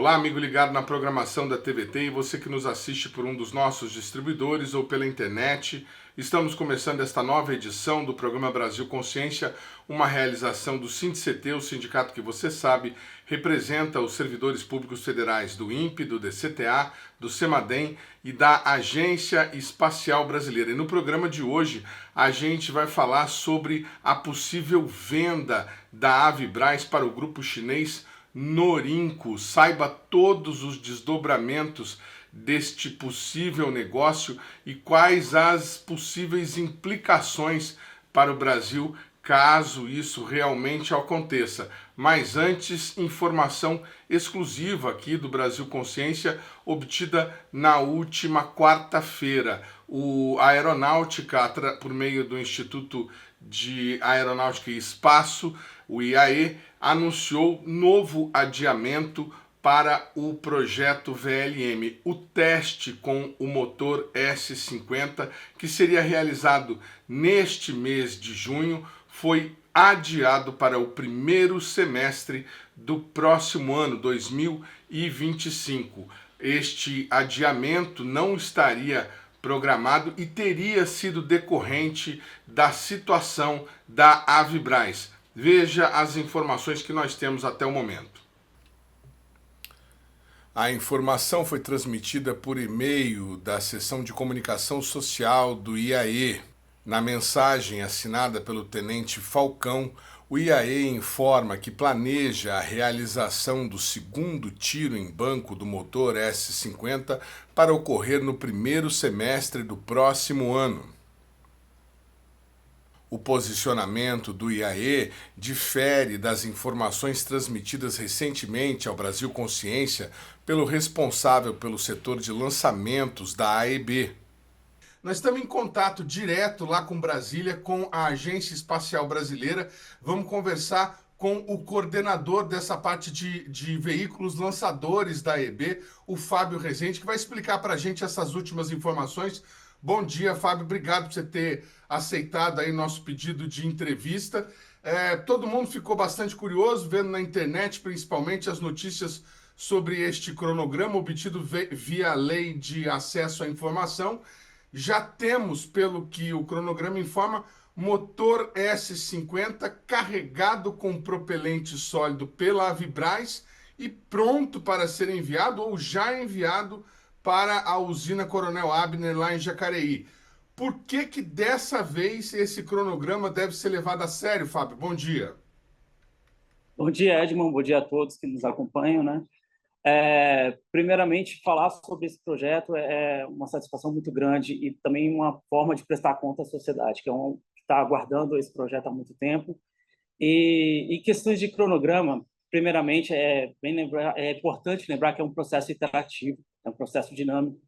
Olá, amigo ligado na programação da TVT e você que nos assiste por um dos nossos distribuidores ou pela internet. Estamos começando esta nova edição do programa Brasil Consciência, uma realização do SINDCT, o sindicato que você sabe representa os servidores públicos federais do INPE, do DCTA, do CEMADEM e da Agência Espacial Brasileira. E no programa de hoje a gente vai falar sobre a possível venda da Avibraz para o grupo chinês Norinco. Saiba todos os desdobramentos deste possível negócio e quais as possíveis implicações para o Brasil caso isso realmente aconteça. Mas antes, informação exclusiva aqui do Brasil Consciência, obtida na última quarta-feira. A Aeronáutica, por meio do Instituto de Aeronáutica e Espaço, o IAE, anunciou novo adiamento para o projeto VLM. O teste com o motor S50, que seria realizado neste mês de junho, foi adiado para o primeiro semestre do próximo ano, 2025. Este adiamento não estaria programado e teria sido decorrente da situação da Avibraz. Veja as informações que nós temos até o momento. A informação foi transmitida por e-mail da seção de comunicação social do IAE. Na mensagem assinada pelo tenente Falcão, o IAE informa que planeja a realização do segundo tiro em banco do motor S50 para ocorrer no primeiro semestre do próximo ano. O posicionamento do IAE difere das informações transmitidas recentemente ao Brasil Consciência pelo responsável pelo setor de lançamentos da AEB. Nós estamos em contato direto lá com Brasília, com a Agência Espacial Brasileira. Vamos conversar com o coordenador dessa parte de veículos lançadores da AEB, o Fábio Rezende, que vai explicar para a gente essas últimas informações. Bom dia, Fábio. Obrigado por você ter aceitado aí nosso pedido de entrevista. Todo mundo ficou bastante curioso, vendo na internet, principalmente, as notícias sobre este cronograma obtido via Lei de Acesso à Informação. Já temos, pelo que o cronograma informa, motor S50 carregado com propelente sólido pela Avibraz e pronto para ser enviado ou já enviado para a usina Coronel Abner lá em Jacareí. Por que dessa vez esse cronograma deve ser levado a sério, Fábio? Bom dia. Bom dia, Edmond. Bom dia a todos que nos acompanham, né? Primeiramente, falar sobre esse projeto é uma satisfação muito grande e também uma forma de prestar conta à sociedade, que está aguardando esse projeto há muito tempo. E questões de cronograma, primeiramente, é importante lembrar que é um processo interativo, é um processo dinâmico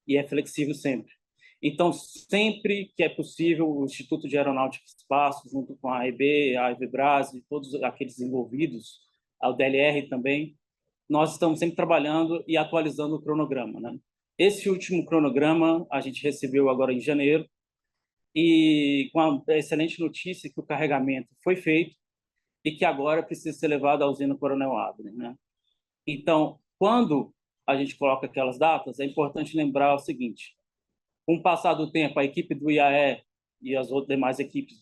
e é flexível sempre. Então, sempre que é possível, o Instituto de Aeronáutica e Espaço, junto com a AEB, a Avibraz e todos aqueles envolvidos, a UDLR também, nós estamos sempre trabalhando e atualizando o cronograma, né? Esse último cronograma a gente recebeu agora em janeiro e com a excelente notícia que o carregamento foi feito e que agora precisa ser levado à usina Coronel Abner, né? Então, quando a gente coloca aquelas datas, é importante lembrar o seguinte: com o passar do tempo, a equipe do IAE e as outras demais equipes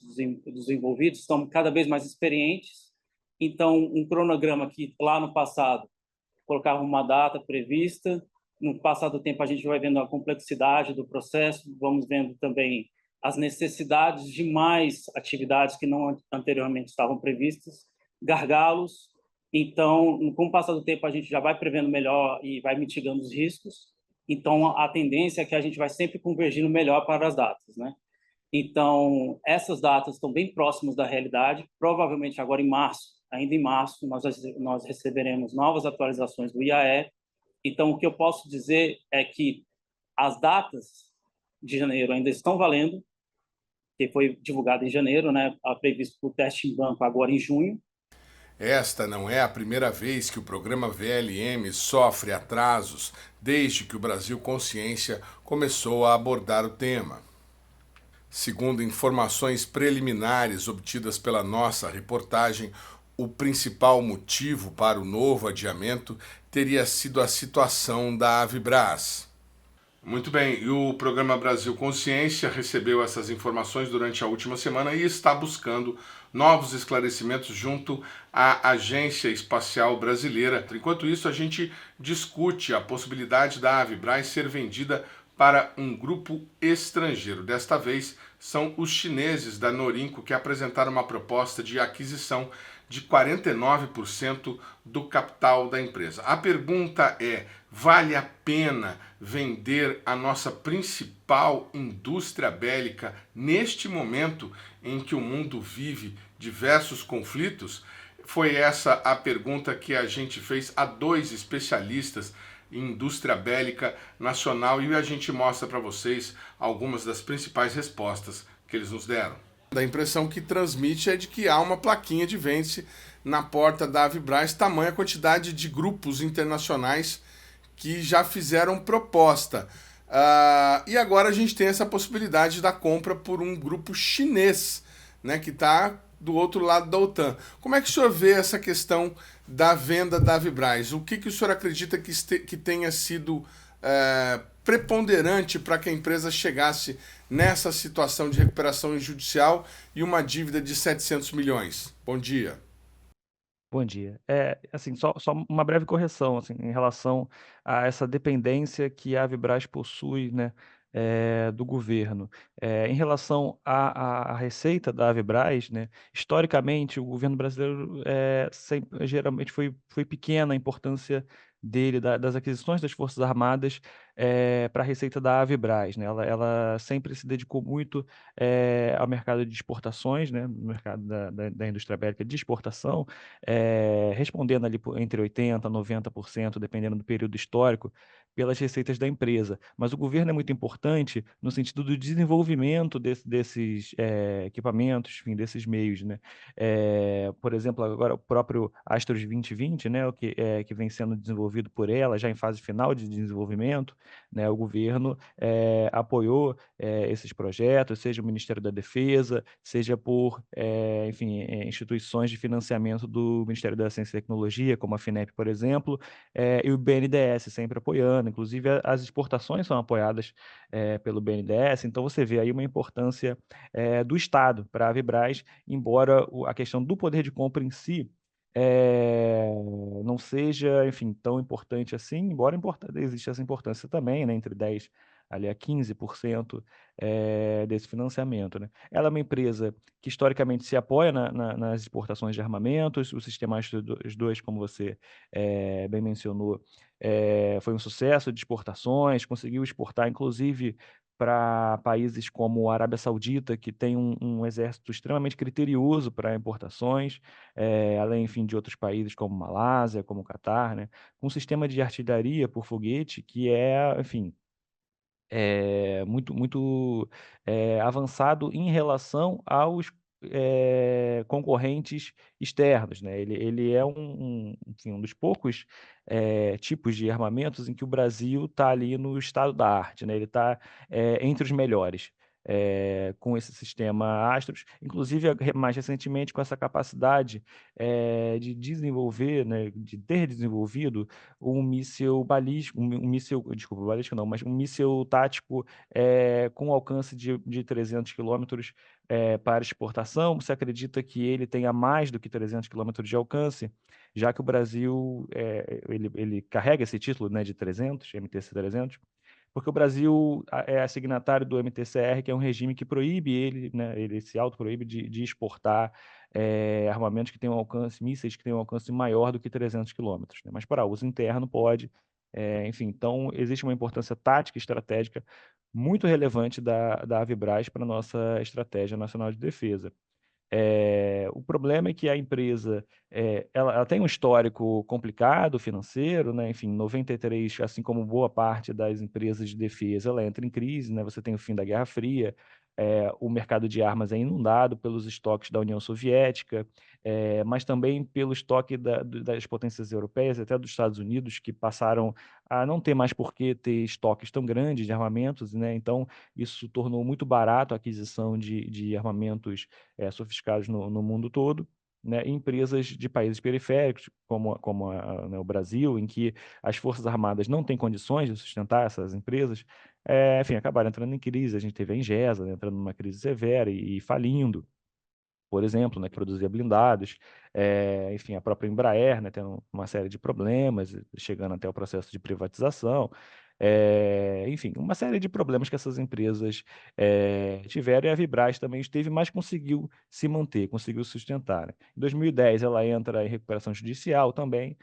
dos envolvidos estão cada vez mais experientes. Então, um cronograma que lá no passado colocava uma data prevista, no passar do tempo a gente vai vendo a complexidade do processo, vamos vendo também as necessidades de mais atividades que não anteriormente estavam previstas, gargalos. Então, com o passar do tempo, a gente já vai prevendo melhor e vai mitigando os riscos. Então, a tendência é que a gente vai sempre convergindo melhor para as datas, né? Então, essas datas estão bem próximas da realidade. Provavelmente agora em março, ainda em março, nós receberemos novas atualizações do IAE. Então, o que eu posso dizer é que as datas de janeiro ainda estão valendo, que foi divulgado em janeiro, né? Previsto para o teste em banco agora em junho. Esta não é a primeira vez que o programa VLM sofre atrasos desde que o Brasil Consciência começou a abordar o tema. Segundo informações preliminares obtidas pela nossa reportagem, o principal motivo para o novo adiamento teria sido a situação da Avibraz. Muito bem, e o programa Brasil Consciência recebeu essas informações durante a última semana e está buscando novos esclarecimentos junto à Agência Espacial Brasileira. Enquanto isso, a gente discute a possibilidade da Avibraz ser vendida para um grupo estrangeiro. Desta vez, são os chineses da Norinco que apresentaram uma proposta de aquisição de 49% do capital da empresa. A pergunta é: vale a pena vender a nossa principal indústria bélica neste momento em que o mundo vive diversos conflitos? Foi essa a pergunta que a gente fez a dois especialistas em indústria bélica nacional e a gente mostra para vocês algumas das principais respostas que eles nos deram. A impressão que transmite é de que há uma plaquinha de vende na porta da Avibraz, tamanha quantidade de grupos internacionais que já fizeram proposta. E agora a gente tem essa possibilidade da compra por um grupo chinês, né, que está do outro lado da OTAN. Como é que o senhor vê essa questão da venda da Avibraz? O que o senhor acredita que tenha sido preponderante para que a empresa chegasse nessa situação de recuperação judicial e uma dívida de 700 milhões? Bom dia. Bom dia. Assim, só uma breve correção, assim, em relação a essa dependência que a Avibraz possui, né, do governo. Em relação à receita da Avibraz, né, historicamente, o governo brasileiro, sempre geralmente foi pequena a importância dele, das aquisições das Forças Armadas, pra receita da Avibraz, né. Ela sempre se dedicou muito, ao mercado de exportações, né, no mercado da indústria bélica de exportação, respondendo ali entre 80% a 90%, dependendo do período histórico, pelas receitas da empresa. Mas o governo é muito importante no sentido do desenvolvimento desses, equipamentos, enfim, desses meios, né. Por exemplo, agora o próprio Astros 2020, né, que vem sendo desenvolvido por ela, já em fase final de desenvolvimento, né, o governo, apoiou, esses projetos, seja o Ministério da Defesa, seja por, enfim, instituições de financiamento do Ministério da Ciência e Tecnologia, como a FINEP, por exemplo, e o BNDES sempre apoiando, inclusive as exportações são apoiadas, pelo BNDES, então você vê aí uma importância, do Estado para a Avibraz, embora a questão do poder de compra em si, não seja, enfim, tão importante assim, embora exista essa importância também, né, entre 10 ali a 15%, desse financiamento, né. Ela é uma empresa que historicamente se apoia nas exportações de armamentos, o sistema Astros 2, como você, bem mencionou, foi um sucesso de exportações, conseguiu exportar inclusive para países como a Arábia Saudita, que tem um exército extremamente criterioso para importações, além, enfim, de outros países como Malásia, como Catar, né, com um sistema de artilharia por foguete que é, enfim, muito, avançado em relação aos, concorrentes externos, né. Ele é enfim, um dos poucos, tipos de armamentos em que o Brasil está ali no estado da arte, né, ele está, entre os melhores, com esse sistema Astros, inclusive mais recentemente com essa capacidade, de desenvolver, né, de ter desenvolvido um míssil balístico, um míssil, desculpa, balístico não, mas um míssil tático, com alcance de 300 quilômetros, para exportação. Você acredita que ele tenha mais do que 300 quilômetros de alcance? Já que o Brasil, ele carrega esse título, né, de 300, MTC-300, porque o Brasil é signatário do MTCR, que é um regime que proíbe ele, né, ele se autoproíbe de exportar, armamentos que tenham alcance, mísseis que tenham alcance maior do que 300 quilômetros, né, mas para uso interno pode, enfim, então existe uma importância tática e estratégica muito relevante da Avibraz para a nossa estratégia nacional de defesa. O problema é que a empresa, ela tem um histórico complicado financeiro, né, enfim, 93, assim como boa parte das empresas de defesa, ela entra em crise, né, você tem o fim da Guerra Fria, o mercado de armas é inundado pelos estoques da União Soviética, mas também pelo estoque das potências europeias, até dos Estados Unidos, que passaram a não ter mais por que ter estoques tão grandes de armamentos, né, então isso tornou muito barato a aquisição de armamentos, sofisticados no mundo todo. né, em empresas de países periféricos, como né, o Brasil, em que as Forças Armadas não têm condições de sustentar essas empresas, enfim, acabaram entrando em crise. A gente teve a Engesa, né, entrando numa crise severa e falindo, por exemplo, né, que produzia blindados, enfim, a própria Embraer, né, tendo uma série de problemas, chegando até o processo de privatização, enfim, uma série de problemas que essas empresas tiveram, e a Vibraz também esteve, mas conseguiu se manter, conseguiu sustentar, né? Em 2010 ela entra em recuperação judicial também,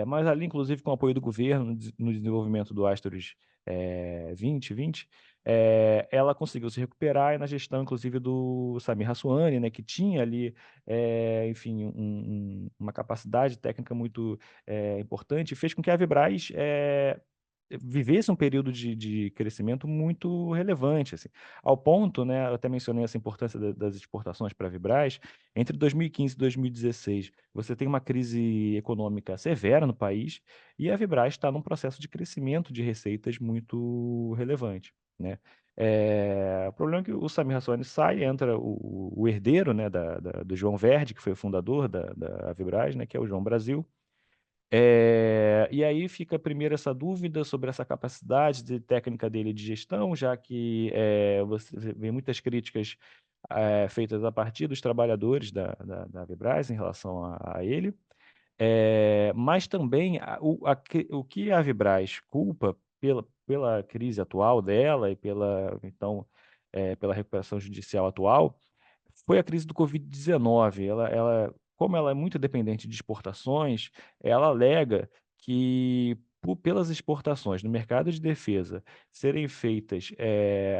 mas ali, inclusive, com o apoio do governo no desenvolvimento do Astros 2020, ela conseguiu se recuperar, e na gestão, inclusive, do Samir Hassuani, né, que tinha ali, enfim, uma capacidade técnica muito importante, fez com que a Vibraz vivesse um período de crescimento muito relevante, assim, ao ponto, né, eu até mencionei essa importância das exportações para a Vibraz. Entre 2015 e 2016, você tem uma crise econômica severa no país, e a Vibraz está num processo de crescimento de receitas muito relevante, né? O problema é que o Samir Hassuani sai, entra o herdeiro, né, do João Verde, que foi o fundador da Vibraz, né, que é o João Brasil. E aí fica primeiro essa dúvida sobre essa capacidade técnica dele de gestão, já que você vê muitas críticas feitas a partir dos trabalhadores da Vibraz em relação a ele. Mas também o que a Vibraz culpa pela crise atual dela e então, pela recuperação judicial atual, foi a crise do Covid-19. Como ela é muito dependente de exportações, ela alega que pelas exportações no mercado de defesa serem feitas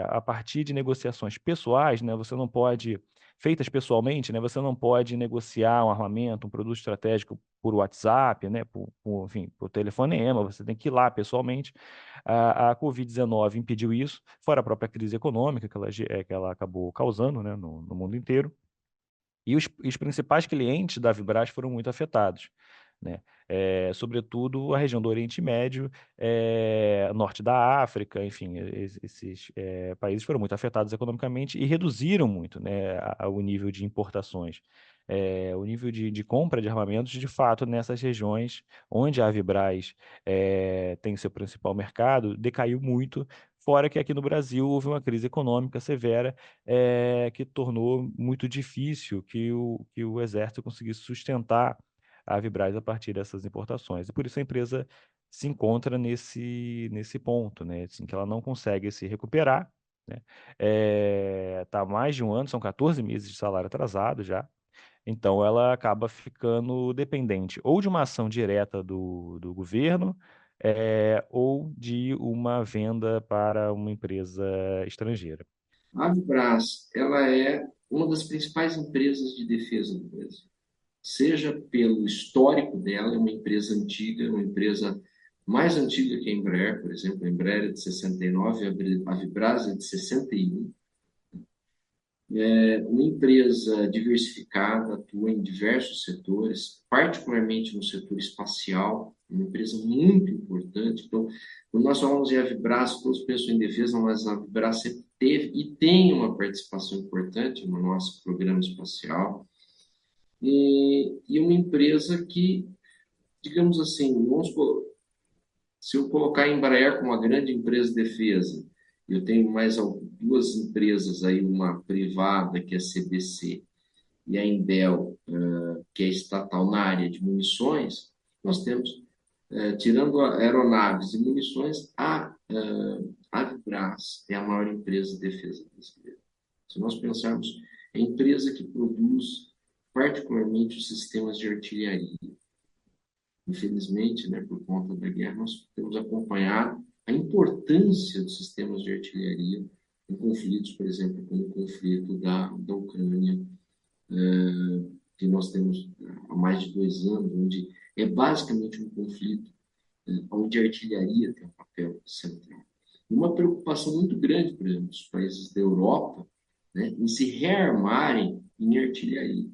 a partir de negociações pessoais, né, feitas pessoalmente, né, você não pode negociar um armamento, um produto estratégico por WhatsApp, né, enfim, por telefonema, você tem que ir lá pessoalmente. A Covid-19 impediu isso, fora a própria crise econômica que ela acabou causando, né, no mundo inteiro. E os principais clientes da Vibraz foram muito afetados, né? Sobretudo a região do Oriente Médio, norte da África, enfim, esses países foram muito afetados economicamente e reduziram muito, né, o nível de importações. O nível de compra de armamentos, de fato, nessas regiões onde a Vibraz tem seu principal mercado, decaiu muito, fora que aqui no Brasil houve uma crise econômica severa, que tornou muito difícil que o Exército conseguisse sustentar a Vibraz a partir dessas importações. E por isso a empresa se encontra nesse ponto, né? Assim, que ela não consegue se recuperar, né? Tá há mais de um ano, são 14 meses de salário atrasado já. Então ela acaba ficando dependente ou de uma ação direta do governo, ou de uma venda para uma empresa estrangeira. A Vibraz, ela é uma das principais empresas de defesa do Brasil. Seja pelo histórico dela, é uma empresa antiga, uma empresa mais antiga que a Embraer, por exemplo. A Embraer é de 69, a Vibraz é de 61. É uma empresa diversificada, atua em diversos setores, particularmente no setor espacial, uma empresa muito importante. Então, quando nós falamos em Vibraz, todos pensam em defesa, mas a Vibraz sempre teve e tem uma participação importante no nosso programa espacial. E uma empresa que, digamos assim, se eu colocar a Embraer como uma grande empresa de defesa, eu tenho mais duas empresas aí, uma privada, que é a CBC, e a Indel, que é estatal na área de munições. Nós temos, tirando aeronaves e munições, a Vibraz é a maior empresa de defesa brasileira. Se nós pensarmos, é a empresa que produz particularmente os sistemas de artilharia. Infelizmente, né, por conta da guerra, nós temos acompanhado a importância dos sistemas de artilharia em conflitos, por exemplo, como o conflito da Ucrânia, que nós temos há mais de 2 anos, onde é basicamente um conflito onde a artilharia tem um papel central. Uma preocupação muito grande, por exemplo, dos países da Europa, né, em se rearmarem em artilharia.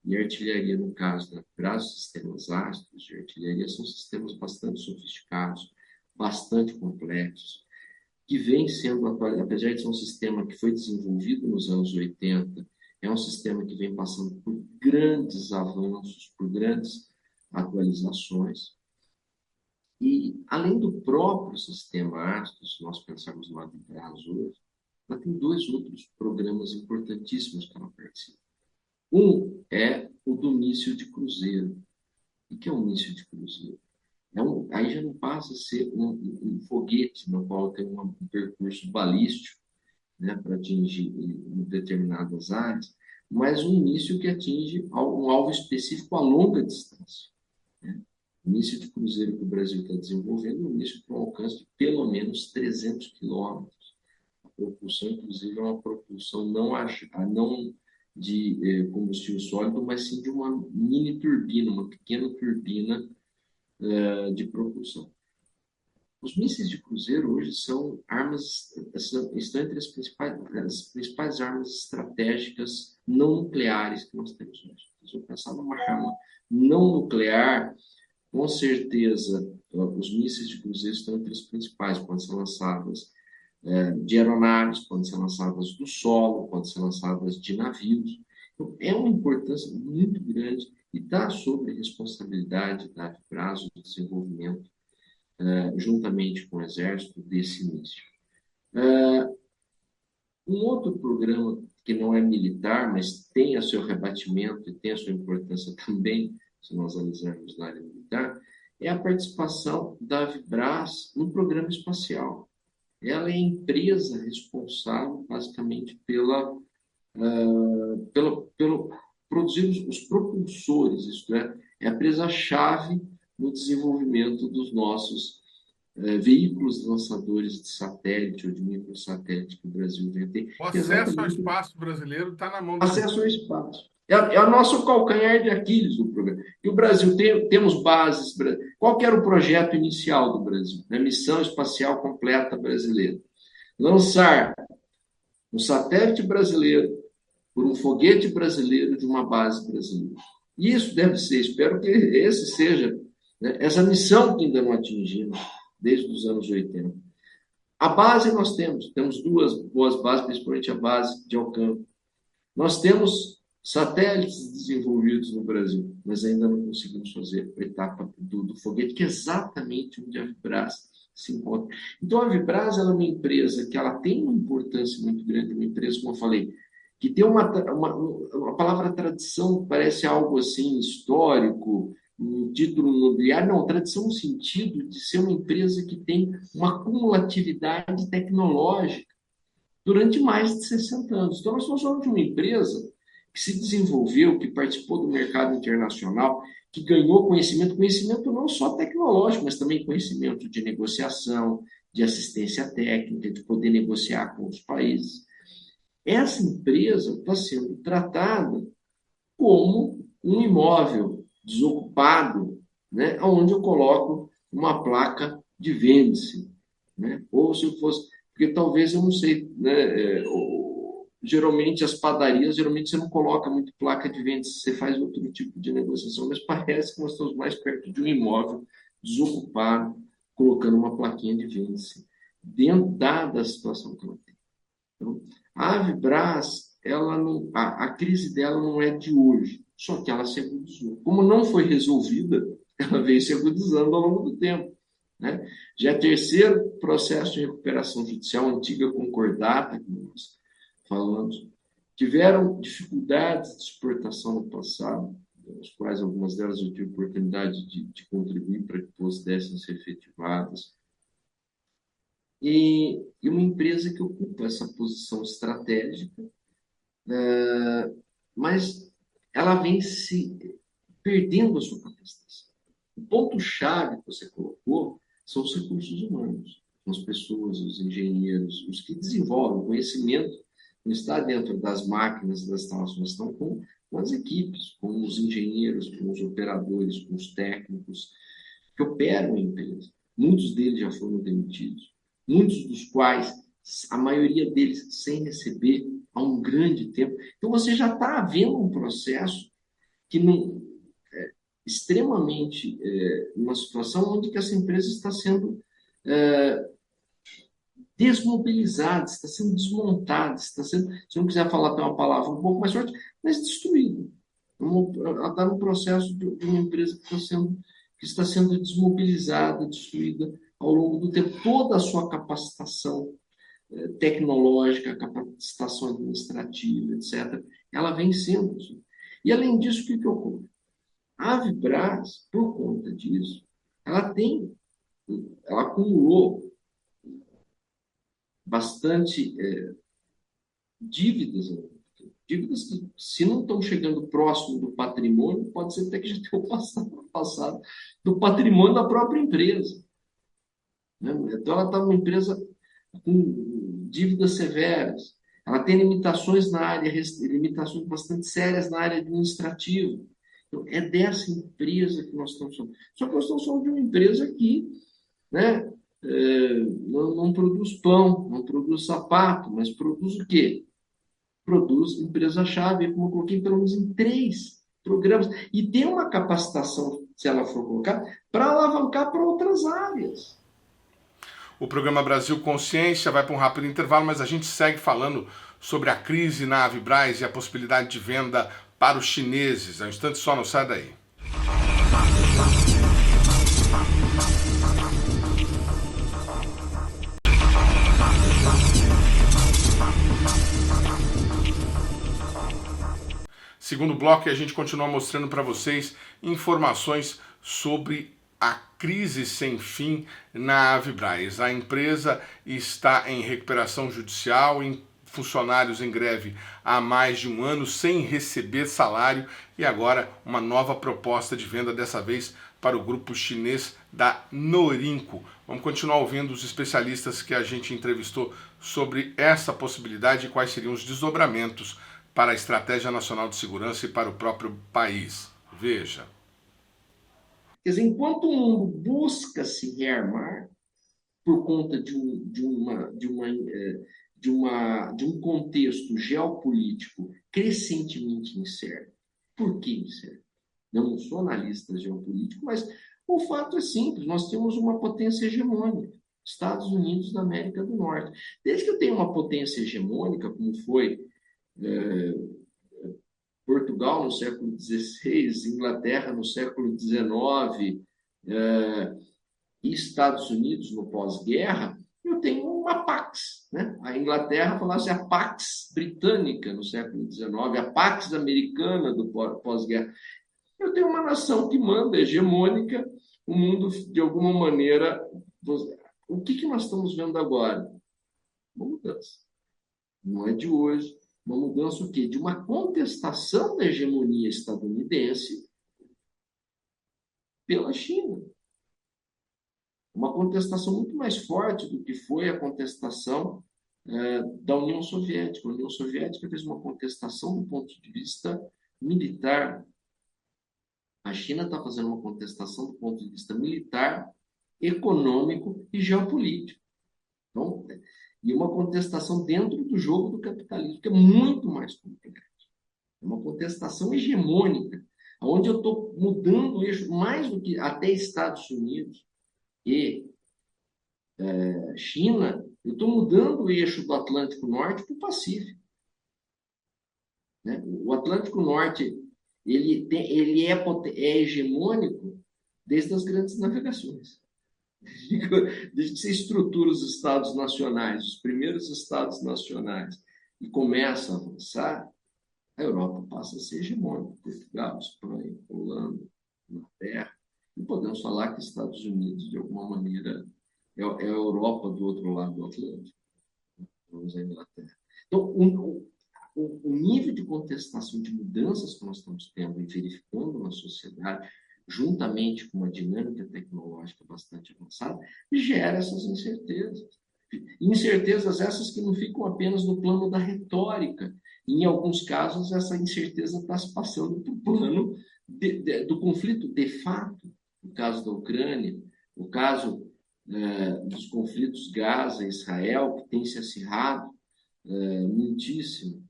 E artilharia, no caso da Vibraz, os sistemas Astros de artilharia são sistemas bastante sofisticados, bastante complexos, que vem sendo atualizado, apesar de ser um sistema que foi desenvolvido nos anos 80, é um sistema que vem passando por grandes avanços, por grandes atualizações. E, além do próprio sistema ASTO, se nós pensarmos no Avibras hoje, ela tem dois outros programas importantíssimos que ela participa. Um é o do míssil de cruzeiro. O que é um míssil de cruzeiro? Aí já não passa a ser um foguete no qual tem um percurso balístico, né, para atingir determinadas áreas, mas um míssil que atinge um alvo específico a longa distância. Né? O míssil de cruzeiro que o Brasil está desenvolvendo é um míssil com um alcance de pelo menos 300 quilômetros. A propulsão, inclusive, é uma propulsão não de combustível sólido, mas sim de uma mini turbina, uma pequena turbina de propulsão. Os mísseis de cruzeiro hoje são armas, estão entre as principais armas estratégicas não nucleares que nós temos hoje. Se eu pensar numa arma não nuclear, com certeza os mísseis de cruzeiro estão entre as principais. Podem ser lançadas de aeronaves, podem ser lançadas do solo, podem ser lançadas de navios. Então, é uma importância muito grande e está sob a responsabilidade da Avibras o desenvolvimento, juntamente com o Exército, desse míssil. Um outro programa que não é militar, mas tem o seu rebatimento e tem a sua importância também, se nós analisarmos na área militar, é a participação da Avibras no programa espacial. Ela é a empresa responsável, basicamente, pelo produzir os propulsores, isto é a empresa-chave no desenvolvimento dos nossos veículos lançadores de satélite ou de microsatélite que o Brasil vem ter. O acesso ao espaço brasileiro está na mão do acesso ao espaço. É o nosso calcanhar de Aquiles do programa. E o Brasil temos bases. Qual que era o projeto inicial do Brasil? A Missão Espacial Completa Brasileira. Lançar um satélite brasileiro por um foguete brasileiro de uma base brasileira. Isso deve ser, espero que esse seja, né, essa missão que ainda não atingimos desde os anos 80. A base nós temos duas boas bases, principalmente a base de Alcântara. Nós temos satélites desenvolvidos no Brasil, mas ainda não conseguimos fazer a etapa do foguete, que é exatamente onde a Avibras se encontra. Então, a Avibras ela é uma empresa que ela tem uma importância muito grande, uma empresa, como eu falei, que tem uma palavra tradição, parece algo assim histórico, um título nobiliário, não, tradição no sentido de ser uma empresa que tem uma cumulatividade tecnológica durante mais de 60 anos. Então, nós estamos falando de uma empresa que se desenvolveu, que participou do mercado internacional, que ganhou conhecimento não só tecnológico, mas também conhecimento de negociação, de assistência técnica, de poder negociar com os países. Essa empresa está sendo tratada como um imóvel desocupado, né, onde eu coloco uma placa de vende-se, né? Ou se eu fosse, porque talvez eu não sei, né, geralmente as padarias, você não coloca muito placa de vende-se, você faz outro tipo de negociação, mas parece que nós estamos mais perto de um imóvel desocupado, colocando uma plaquinha de vende-se, dada a situação que ela tem. Então, a Avibras, a crise dela não é de hoje, só que ela se agudizou. Como não foi resolvida, ela veio se agudizando ao longo do tempo. Né? Já é terceiro processo de recuperação judicial, antiga concordata, que nós falamos, tiveram dificuldades de exportação no passado, as quais algumas delas eu tive oportunidade de contribuir para que pudessem ser efetivadas. E uma empresa que ocupa essa posição estratégica, mas ela vem se perdendo a sua capacidade. O ponto-chave que você colocou são os recursos humanos, as pessoas, os engenheiros, os que desenvolvem o conhecimento, não está dentro das máquinas, das instalações, estão com as equipes, com os engenheiros, com os operadores, com os técnicos que operam a empresa. Muitos deles já foram demitidos, muitos dos quais, a maioria deles, sem receber há um grande tempo. Então, você já está vendo um processo que não extremamente uma situação onde que essa empresa está sendo desmobilizada, está sendo desmontada, está sendo, se não quiser falar até uma palavra um pouco mais forte, mas destruída. Ela está no processo de uma empresa que está sendo desmobilizada, destruída ao longo do tempo. Toda a sua capacitação tecnológica, capacitação administrativa, etc., ela vem sendo. E, além disso, o que ocorre? A Avibraz, por conta disso, ela acumulou bastante dívidas que, se não estão chegando próximo do patrimônio, pode ser até que já tenham passado do patrimônio da própria empresa. Né? Então, ela está numa empresa com dívidas severas. Ela tem limitações bastante sérias na área administrativa. Então, é dessa empresa que nós estamos falando. Só que nós estamos falando de uma empresa que, né, não produz pão, não produz sapato, mas produz o quê? Produz empresa-chave, como eu coloquei, pelo menos em 3 programas. E tem uma capacitação, se ela for colocada, para alavancar para outras áreas. O programa Brasil Consciência vai para um rápido intervalo, mas a gente segue falando sobre a crise na Avibraz e a possibilidade de venda para os chineses. É um instante só, não sai daí. Segundo bloco, a gente continua mostrando para vocês informações sobre a crise sem fim na Avibraz. A empresa está em recuperação judicial, funcionários em greve há mais de 1 ano sem receber salário e agora uma nova proposta de venda, dessa vez para o grupo chinês da Norinco. Vamos continuar ouvindo os especialistas que a gente entrevistou sobre essa possibilidade e quais seriam os desdobramentos para a Estratégia Nacional de Segurança e para o próprio país. Veja. Quer dizer, enquanto o mundo busca se rearmar por conta de um contexto geopolítico crescentemente incerto. Por que incerto? Eu não sou analista geopolítico, mas o fato é simples. Nós temos uma potência hegemônica, Estados Unidos da América do Norte. Desde que eu tenho uma potência hegemônica, como foi Portugal no século XVI, Inglaterra no século XIX e Estados Unidos no pós-guerra, eu tenho uma Pax. Né? A Inglaterra falasse a Pax britânica no século XIX, a Pax americana do pós-guerra. Eu tenho uma nação que manda, hegemônica, o mundo, de alguma maneira. O que nós estamos vendo agora? Uma mudança. Não é de hoje. Uma mudança o quê? De uma contestação da hegemonia estadunidense pela China. Uma contestação muito mais forte do que foi a contestação da União Soviética. A União Soviética fez uma contestação do ponto de vista militar. A China está fazendo uma contestação do ponto de vista militar, econômico e geopolítico. Então, e uma contestação dentro do jogo do capitalismo, que é muito mais complexo. É uma contestação hegemônica, onde eu estou mudando o eixo mais do que até Estados Unidos e China, eu estou mudando o eixo do Atlântico Norte para o Pacífico. Né? O Atlântico Norte ele é hegemônico desde as grandes navegações. Desde que você estrutura os estados nacionais, os primeiros estados nacionais, e começa a avançar, a Europa passa a ser hegemônica. Portugal, Espanha, Holanda, Inglaterra. E podemos falar que Estados Unidos, de alguma maneira, é a Europa do outro lado do Atlântico. Vamos à Inglaterra. Então, o nível de contestação de mudanças que nós estamos tendo e verificando na sociedade, juntamente com uma dinâmica tecnológica bastante avançada, gera essas incertezas. Incertezas essas que não ficam apenas no plano da retórica. Em alguns casos, essa incerteza está se passando para o plano do conflito de fato. O caso da Ucrânia, o caso dos conflitos Gaza e Israel, que tem se acirrado muitíssimo,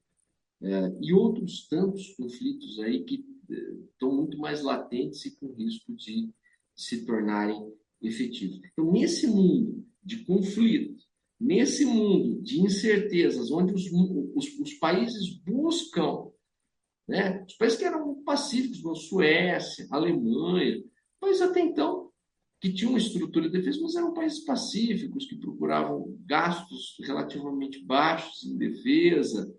e outros tantos conflitos aí que estão muito mais latentes e com risco de se tornarem efetivos. Então, nesse mundo de conflito, nesse mundo de incertezas, onde os países buscam né? Os países que eram pacíficos, como a Suécia, a Alemanha, países até então que tinham uma estrutura de defesa, mas eram países pacíficos, que procuravam gastos relativamente baixos em defesa.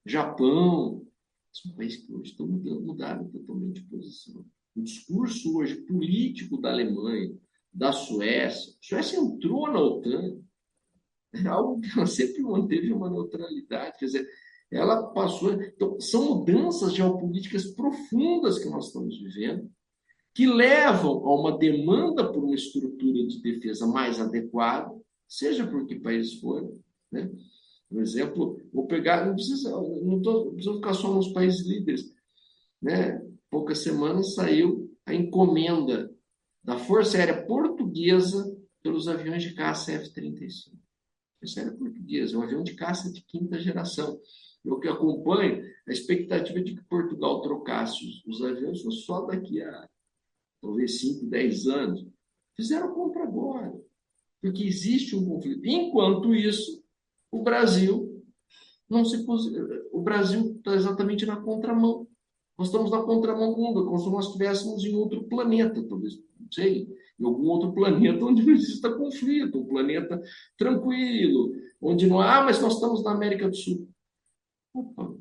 Japão, são países que hoje estão mudaram totalmente de posição. O discurso hoje político da Alemanha, da Suécia, a Suécia entrou na OTAN, é algo que ela sempre manteve uma neutralidade, quer dizer, ela passou. Então, são mudanças geopolíticas profundas que nós estamos vivendo, que levam a uma demanda por uma estrutura de defesa mais adequada, seja por que país for, né? Por exemplo, vou pegar, não precisa ficar só nos países líderes, né? Poucas semanas saiu a encomenda da Força Aérea Portuguesa pelos aviões de caça F-35. A Força Aérea Portuguesa é um avião de caça de quinta geração. Eu que acompanho, a expectativa de que Portugal trocasse os aviões foi só daqui a talvez 5, 10 anos. Fizeram a compra agora, porque existe um conflito. Enquanto isso, o Brasil não se o Brasil está exatamente na contramão. Nós estamos na contramão do mundo, como se nós estivéssemos em outro planeta, talvez, não sei, em algum outro planeta onde não exista conflito, um planeta tranquilo, onde não há, mas nós estamos na América do Sul. Opa,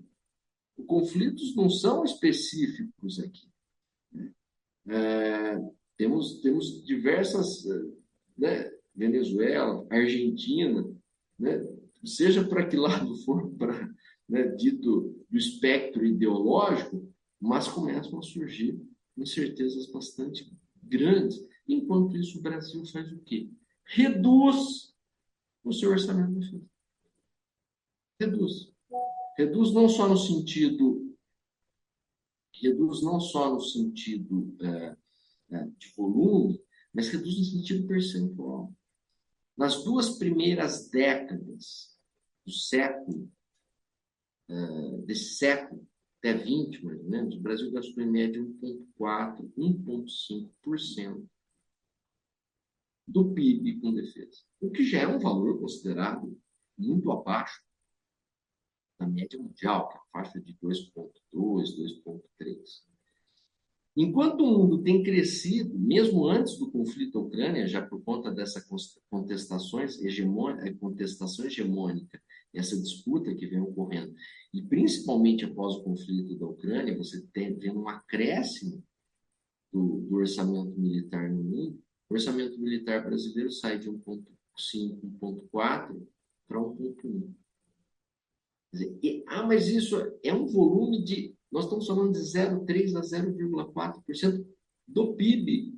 os conflitos não são específicos aqui. Temos diversas, né, Venezuela, Argentina, né, seja para que lado for, para, né, dito do espectro ideológico, mas começam a surgir incertezas bastante grandes. Enquanto isso, o Brasil faz o quê? Reduz o seu orçamento de defesa. Reduz. Reduz não só no sentido de volume, mas reduz no sentido percentual. Nas 2 primeiras décadas do século, desse século, até 20, mais ou menos, o Brasil gastou em média 1,4%, 1,5% do PIB com defesa, o que já é um valor considerado muito abaixo da média mundial, que é a faixa de 2,2%, 2,3%. Enquanto o mundo tem crescido, mesmo antes do conflito da Ucrânia, já por conta dessa contestação hegemônica, essa disputa que vem ocorrendo, e principalmente após o conflito da Ucrânia, você tem um acréscimo do orçamento militar no mundo. O orçamento militar brasileiro sai de 1,5, 1,4 para 1,1. Mas isso é um volume de... Nós estamos falando de 0,3% a 0,4% do PIB.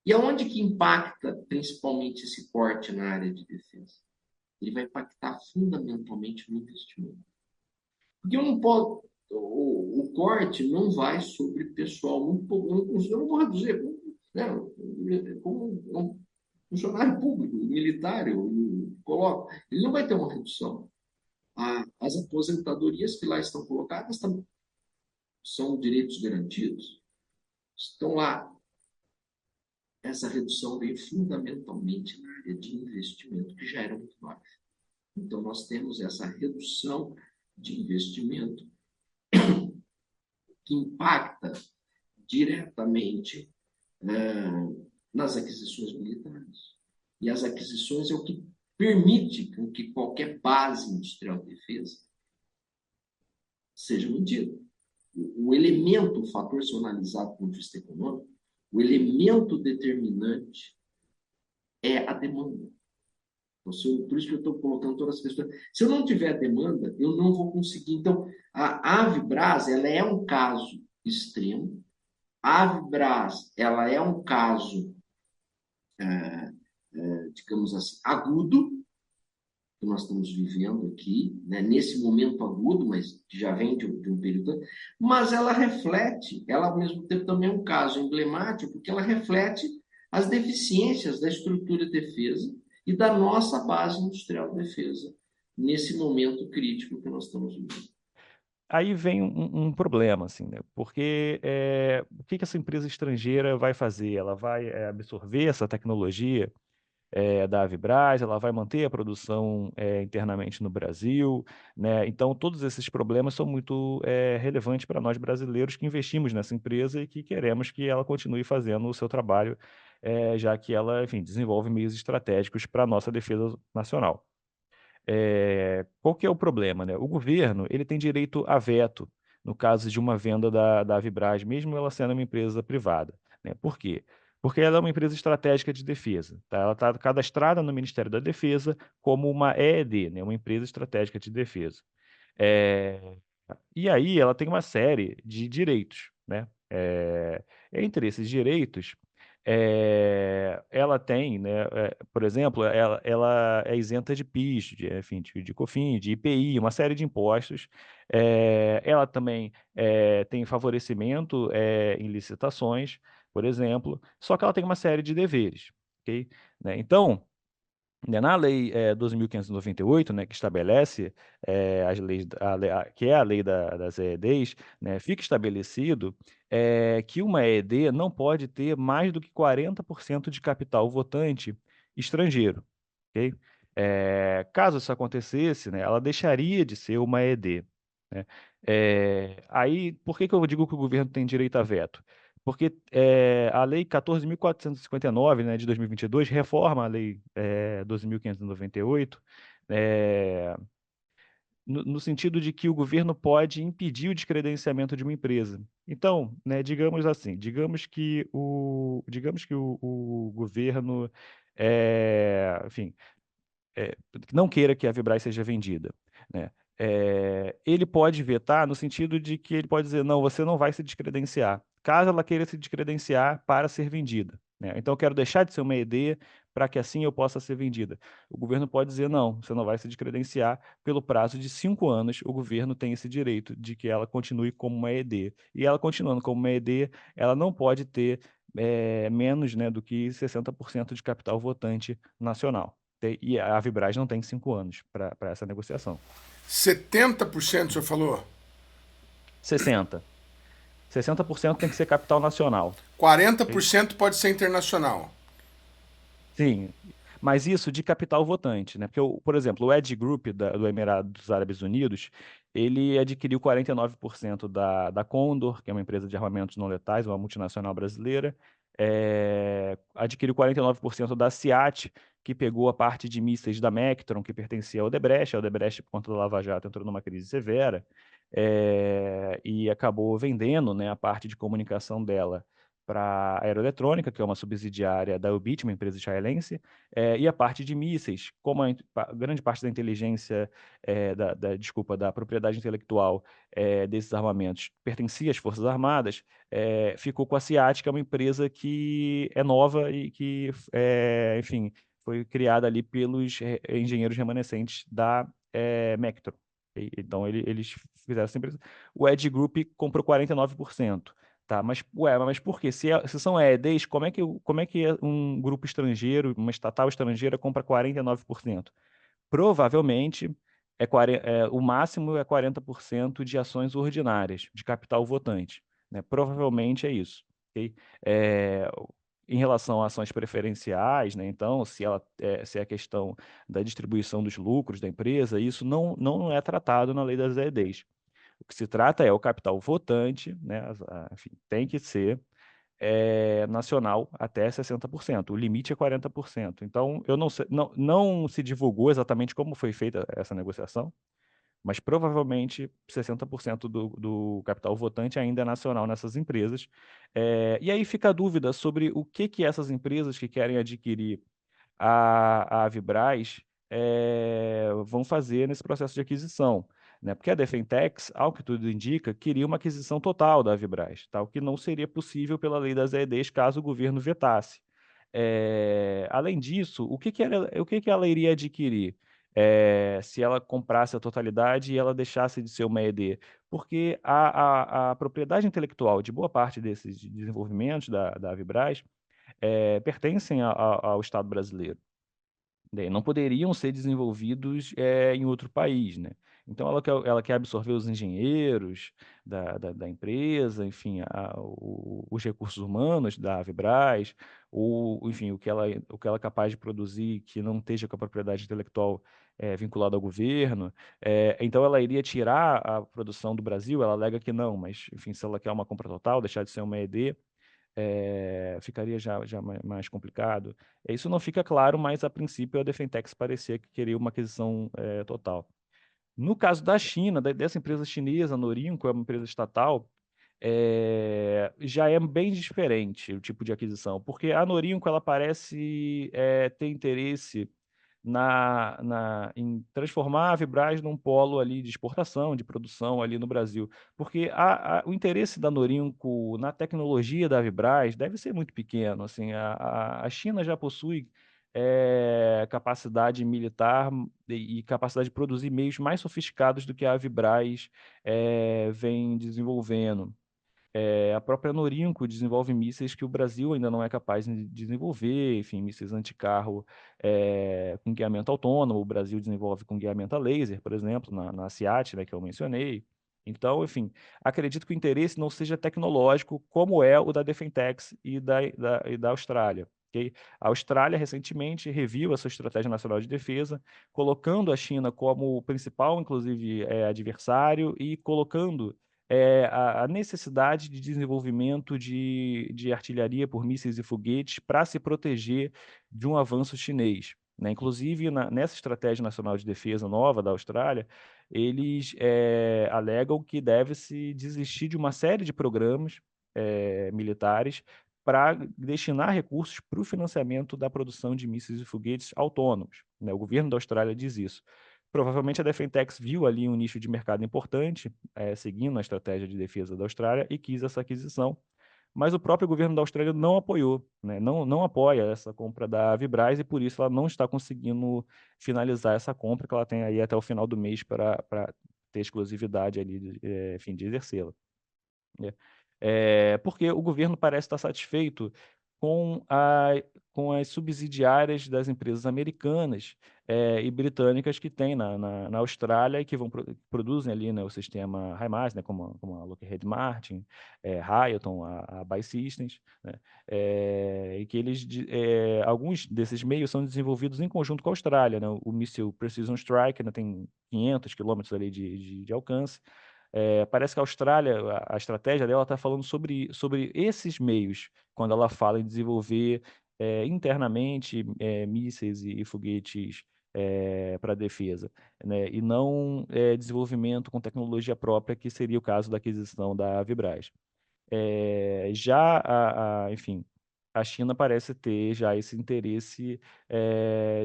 E aonde que impacta principalmente esse corte na área de defesa? Ele vai impactar fundamentalmente no investimento. Porque eu não posso... O corte não vai sobre pessoal. Eu não vou reduzir, né? Como um funcionário público, militar, eu coloco. Ele não vai ter uma redução. As aposentadorias que lá estão colocadas são direitos garantidos, estão lá. Essa redução veio fundamentalmente na área de investimento, que já era muito baixa. Então, nós temos essa redução de investimento que impacta diretamente nas aquisições militares. E as aquisições é o que permite que qualquer base industrial de defesa seja mantida. O elemento, o fator, se analisado do ponto de vista econômico, o elemento determinante é a demanda. Então, por isso que eu estou colocando todas as questões. Se eu não tiver demanda, eu não vou conseguir. Então, a Avibras, ela é um caso extremo. A Avibras, ela é um caso, digamos assim, agudo, que nós estamos vivendo aqui, né, nesse momento agudo, mas que já vem de um período, mas ela reflete, ela ao mesmo tempo também é um caso emblemático, porque ela reflete as deficiências da estrutura de defesa e da nossa base industrial de defesa nesse momento crítico que nós estamos vivendo. Aí vem um problema, assim, né? Porque o que essa empresa estrangeira vai fazer? Ela vai absorver essa tecnologia da Avibraz, ela vai manter a produção internamente no Brasil, né? Então, todos esses problemas são muito relevantes para nós brasileiros que investimos nessa empresa e que queremos que ela continue fazendo o seu trabalho, já que ela, enfim, desenvolve meios estratégicos para a nossa defesa nacional. Qual que é o problema, né? O governo ele tem direito a veto no caso de uma venda da Avibraz, mesmo ela sendo uma empresa privada, né? Por quê? Porque ela é uma empresa estratégica de defesa, tá? Ela está cadastrada no Ministério da Defesa como uma EED, né? Uma empresa estratégica de defesa. É, E aí ela tem uma série de direitos, né? Entre esses direitos, ela tem, né, por exemplo, ela é isenta de PIS, enfim, de COFINS, de IPI, uma série de impostos. Ela também tem favorecimento em licitações, por exemplo, só que ela tem uma série de deveres, ok? Né? Então, né, na Lei 12.598, né, que estabelece as leis, que é a lei das EEDs, né, fica estabelecido que uma EED não pode ter mais do que 40% de capital votante estrangeiro. Ok? Caso isso acontecesse, né, ela deixaria de ser uma ED. Né? Aí, por que eu digo que o governo tem direito a veto? Porque a Lei 14.459, né, de 2022, reforma a Lei 12.598, é, no sentido de que o governo pode impedir o descredenciamento de uma empresa. Então, né, digamos assim, digamos que o governo, enfim, não queira que a Vibraz seja vendida, né? Ele pode vetar no sentido de que ele pode dizer, não, você não vai se descredenciar, caso ela queira se descredenciar para ser vendida, né? Então, eu quero deixar de ser uma ED para que assim eu possa ser vendida. O governo pode dizer, não, você não vai se descredenciar pelo prazo de 5 anos, o governo tem esse direito de que ela continue como uma ED. E ela continuando como uma ED, ela não pode ter menos, né, do que 60% de capital votante nacional. E a Vibraz não tem 5 anos para essa negociação. 70% o senhor falou? 60%. 60% tem que ser capital nacional. Ok? 40% pode ser internacional. Sim, mas isso de capital votante, né? Porque, por exemplo, o Edge Group do Emirados Árabes Unidos, ele adquiriu 49% da Condor, que é uma empresa de armamentos não letais, uma multinacional brasileira, adquiriu 49% da SEAT, que pegou a parte de mísseis da Mectron, que pertencia ao Odebrecht. A Odebrecht, por conta da Lava Jato, entrou numa crise severa, e acabou vendendo, né, a parte de comunicação dela para a Aeroeletrônica, que é uma subsidiária da Elbit, uma empresa israelense, e a parte de mísseis, como grande parte da inteligência, da propriedade intelectual desses armamentos pertencia às Forças Armadas, ficou com a SEAT, que é uma empresa que é nova e que, enfim, foi criada ali pelos engenheiros remanescentes da Mectron. Então, eles fizeram essa empresa. O Edge Group comprou 49%. Tá, mas por quê? Se são EEDs, como é que um grupo estrangeiro, uma estatal estrangeira, compra 49%? Provavelmente, o máximo é 40% de ações ordinárias, de capital votante. Né? Provavelmente é isso. Ok? É, Em relação a ações preferenciais, né? Então, se é a questão da distribuição dos lucros da empresa, isso não é tratado na lei das EEDs. O que se trata é o capital votante, né? Enfim, tem que ser nacional até 60%. O limite é 40%. Então, eu não sei, não se divulgou exatamente como foi feita essa negociação, mas provavelmente 60% do capital votante ainda é nacional nessas empresas. E aí fica a dúvida sobre o que essas empresas que querem adquirir a Vibraz vão fazer nesse processo de aquisição. Né? Porque a Defentex, ao que tudo indica, queria uma aquisição total da Vibraz, tá? O que não seria possível pela lei das EEDs caso o governo vetasse. Além disso, o que ela iria adquirir se ela comprasse a totalidade e ela deixasse de ser uma ED? Porque a propriedade intelectual de boa parte desses desenvolvimentos da Vibraz pertencem ao Estado brasileiro. Não poderiam ser desenvolvidos em outro país, né? Então ela quer absorver os engenheiros da empresa, enfim, os recursos humanos da Avibraz, ou, enfim, o que ela é capaz de produzir que não esteja com a propriedade intelectual vinculada ao governo. Então ela iria tirar a produção do Brasil, ela alega que não, mas, enfim, se ela quer uma compra total, deixar de ser uma ED, ficaria já mais complicado. Isso não fica claro, mas a princípio a Defentex parecia que queria uma aquisição total. No caso da China, dessa empresa chinesa, Norinco, é uma empresa estatal, já é bem diferente o tipo de aquisição, porque a Norinco ela parece ter interesse em transformar a Vibraz num polo ali de exportação, de produção ali no Brasil. Porque o interesse da Norinco na tecnologia da Vibraz deve ser muito pequeno. Assim, a China já possui capacidade militar e capacidade de produzir meios mais sofisticados do que a Vibraz vem desenvolvendo. A própria Norinco desenvolve mísseis que o Brasil ainda não é capaz de desenvolver, enfim, mísseis anticarro com guiamento autônomo. O Brasil desenvolve com guiamento a laser, por exemplo, na CIAT, né, que eu mencionei. Então, enfim, acredito que o interesse não seja tecnológico como é o da Defentex e da Austrália. Okay? A Austrália recentemente reviu a sua estratégia nacional de defesa, colocando a China como principal, inclusive, adversário e colocando a necessidade de desenvolvimento de artilharia por mísseis e foguetes para se proteger de um avanço chinês. Né? Inclusive, nessa estratégia nacional de defesa nova da Austrália, eles alegam que deve-se desistir de uma série de programas militares para destinar recursos para o financiamento da produção de mísseis e foguetes autônomos. Né? O governo da Austrália diz isso. Provavelmente a Defentex viu ali um nicho de mercado importante, seguindo a estratégia de defesa da Austrália, e quis essa aquisição. Mas o próprio governo da Austrália não apoiou, né? Não apoia essa compra da Vibraz, e por isso ela não está conseguindo finalizar essa compra, que ela tem aí até o final do mês para ter exclusividade ali, enfim, de exercê-la. Porque o governo parece estar satisfeito com, com as subsidiárias das empresas americanas e britânicas que tem na Austrália e que produzem ali, né, o sistema HIMARS, né, como a Lockheed Martin, Raytheon, a BAE Systems, né, e que alguns desses meios são desenvolvidos em conjunto com a Austrália. Né, o míssil Precision Strike, né, tem 500 quilômetros ali de alcance. Parece que a Austrália, a estratégia dela está falando sobre esses meios, quando ela fala em desenvolver internamente mísseis e foguetes para defesa, né? E não desenvolvimento com tecnologia própria, que seria o caso da aquisição da Vibraz. Enfim, a China parece ter já esse interesse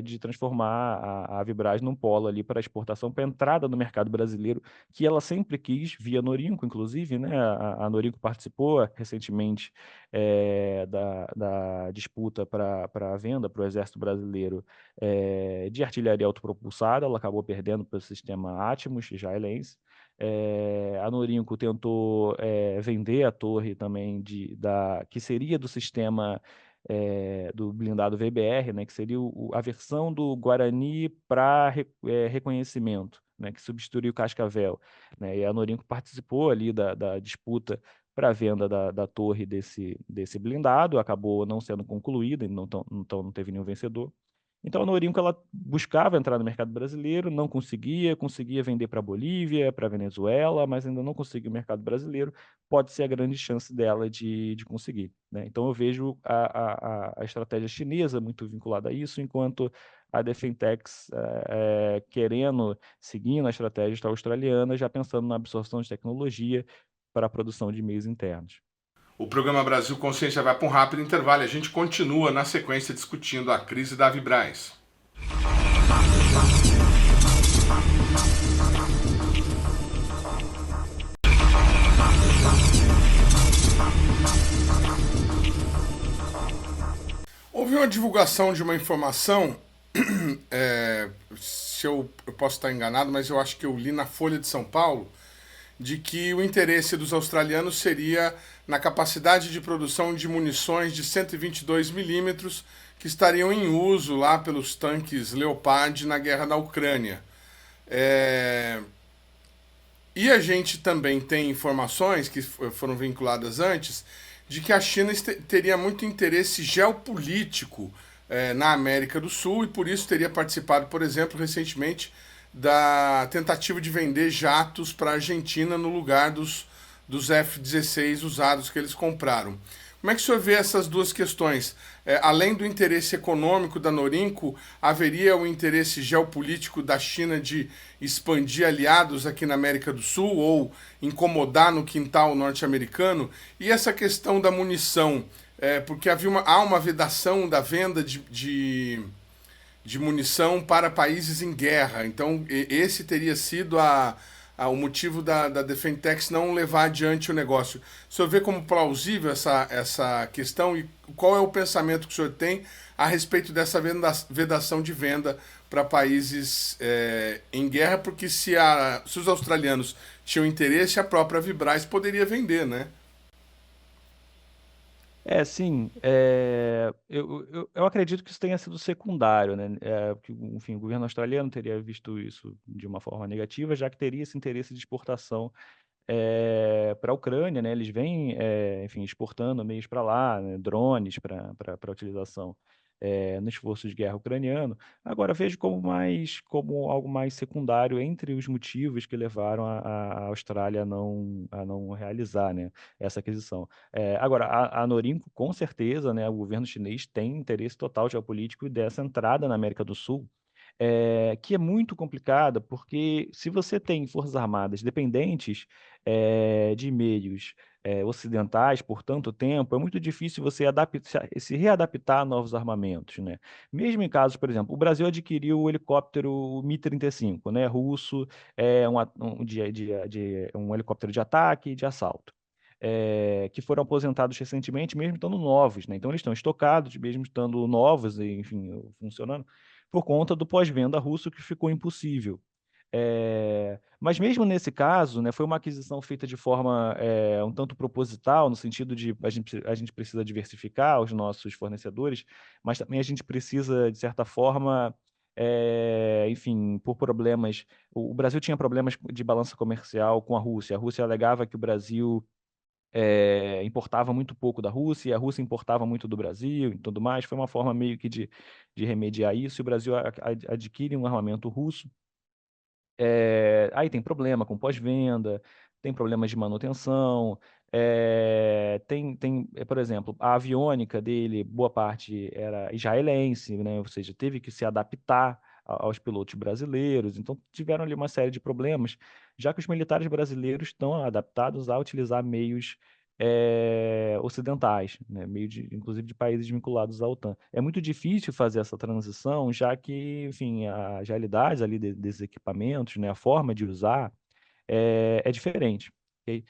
de transformar a Vibraz num polo ali para exportação, para entrada no mercado brasileiro, que ela sempre quis, via Norinco, inclusive, né? A Norinco participou recentemente da disputa para a venda para o Exército Brasileiro de artilharia autopropulsada. Ela acabou perdendo para o sistema Atmos israelense. A Norinco tentou vender a torre também que seria do sistema do blindado VBR, né, que seria a versão do Guarani para reconhecimento, né, que substituiria o Cascavel. Né, e a Norinco participou ali da disputa para a venda da torre desse blindado, acabou não sendo concluída, então não teve nenhum vencedor. Então a Norinco ela buscava entrar no mercado brasileiro, não conseguia vender para a Bolívia, para a Venezuela, mas ainda não conseguiu o mercado brasileiro. Pode ser a grande chance dela de conseguir. Né? Então eu vejo a estratégia chinesa muito vinculada a isso, enquanto a Defentex querendo seguir na estratégia australiana, já pensando na absorção de tecnologia para a produção de meios internos. O programa Brasil Consciência vai para um rápido intervalo e a gente continua na sequência discutindo a crise da Vibraz. Houve uma divulgação de uma informação, se eu posso estar enganado, mas eu acho que eu li na Folha de São Paulo, de que o interesse dos australianos seria na capacidade de produção de munições de 122 milímetros que estariam em uso lá pelos tanques Leopard na guerra da Ucrânia. E a gente também tem informações que foram vinculadas antes de que a China teria muito interesse geopolítico na América do Sul e por isso teria participado, por exemplo, recentemente da tentativa de vender jatos para a Argentina no lugar dos F-16 usados que eles compraram. Como é que o senhor vê essas duas questões? Além do interesse econômico da Norinco, haveria o interesse geopolítico da China de expandir aliados aqui na América do Sul ou incomodar no quintal norte-americano? E essa questão da munição, porque há uma vedação da venda de munição para países em guerra. Então, esse teria sido o motivo da Defentex não levar adiante o negócio. O senhor vê como plausível essa questão e qual é o pensamento que o senhor tem a respeito dessa vedação de venda para países em guerra? Porque se os australianos tinham interesse, a própria Vibraz poderia vender, né? Sim, eu acredito que isso tenha sido secundário, né? Que, enfim, o governo australiano teria visto isso de uma forma negativa, já que teria esse interesse de exportação para a Ucrânia, né? Eles vêm, enfim, exportando meios para lá, né? Drones para utilização no esforço de guerra ucraniano. Agora, vejo como algo mais secundário entre os motivos que levaram a Austrália a não realizar, né, essa aquisição. Agora, a Norinco, com certeza, né, o governo chinês tem interesse total geopolítico dessa entrada na América do Sul, que é muito complicada, porque se você tem forças armadas dependentes de meios ocidentais por tanto tempo, é muito difícil você se readaptar a novos armamentos, né? Mesmo em casos, por exemplo, o Brasil adquiriu o helicóptero Mi-35, né, russo, um helicóptero de ataque e de assalto. Que foram aposentados recentemente, mesmo estando novos, né? Então eles estão estocados, mesmo estando novos, e, enfim, funcionando por conta do pós-venda russo que ficou impossível. Mas mesmo nesse caso, né, foi uma aquisição feita de forma um tanto proposital, no sentido de a gente precisa diversificar os nossos fornecedores, mas também a gente precisa, de certa forma, enfim, por problemas. O Brasil tinha problemas de balança comercial com a Rússia. A Rússia alegava que o Brasil importava muito pouco da Rússia, e a Rússia importava muito do Brasil e tudo mais. Foi uma forma meio que de remediar isso, e o Brasil adquire um armamento russo. Aí tem problema com pós-venda, tem problemas de manutenção, por exemplo, a aviônica dele, boa parte era israelense, né? Ou seja, teve que se adaptar aos pilotos brasileiros, então tiveram ali uma série de problemas, já que os militares brasileiros estão adaptados a utilizar meios ocidentais, né? Inclusive de países vinculados à OTAN. É muito difícil fazer essa transição, já que, enfim, as realidades ali desses equipamentos, né, a forma de usar é diferente. Ok?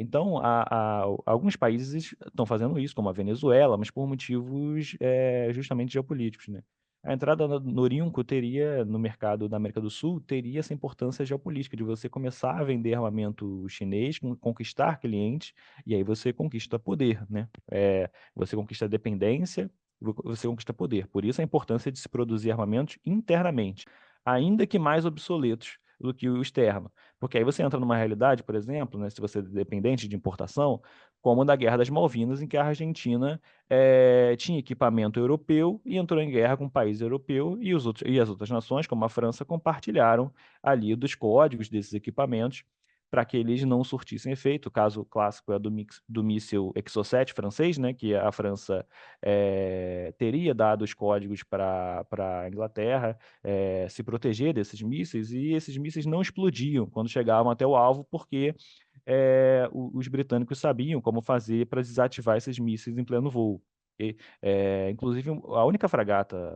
Então, alguns países estão fazendo isso, como a Venezuela, mas por motivos justamente geopolíticos, né? A entrada no Orinco teria, no mercado da América do Sul, teria essa importância geopolítica de você começar a vender armamento chinês, conquistar clientes, e aí você conquista poder, né? Você conquista dependência, você conquista poder. Por isso a importância de se produzir armamentos internamente, ainda que mais obsoletos do que o externo. Porque aí você entra numa realidade, por exemplo, né, se você é dependente de importação, como da Guerra das Malvinas, em que a Argentina tinha equipamento europeu e entrou em guerra com o país europeu, e as outras nações, como a França, compartilharam ali dos códigos desses equipamentos para que eles não surtissem efeito. O caso clássico é do míssil Exocet francês, né, que a França teria dado os códigos para a Inglaterra se proteger desses mísseis, e esses mísseis não explodiam quando chegavam até o alvo, porque os britânicos sabiam como fazer para desativar esses mísseis em pleno voo. Inclusive, a única fragata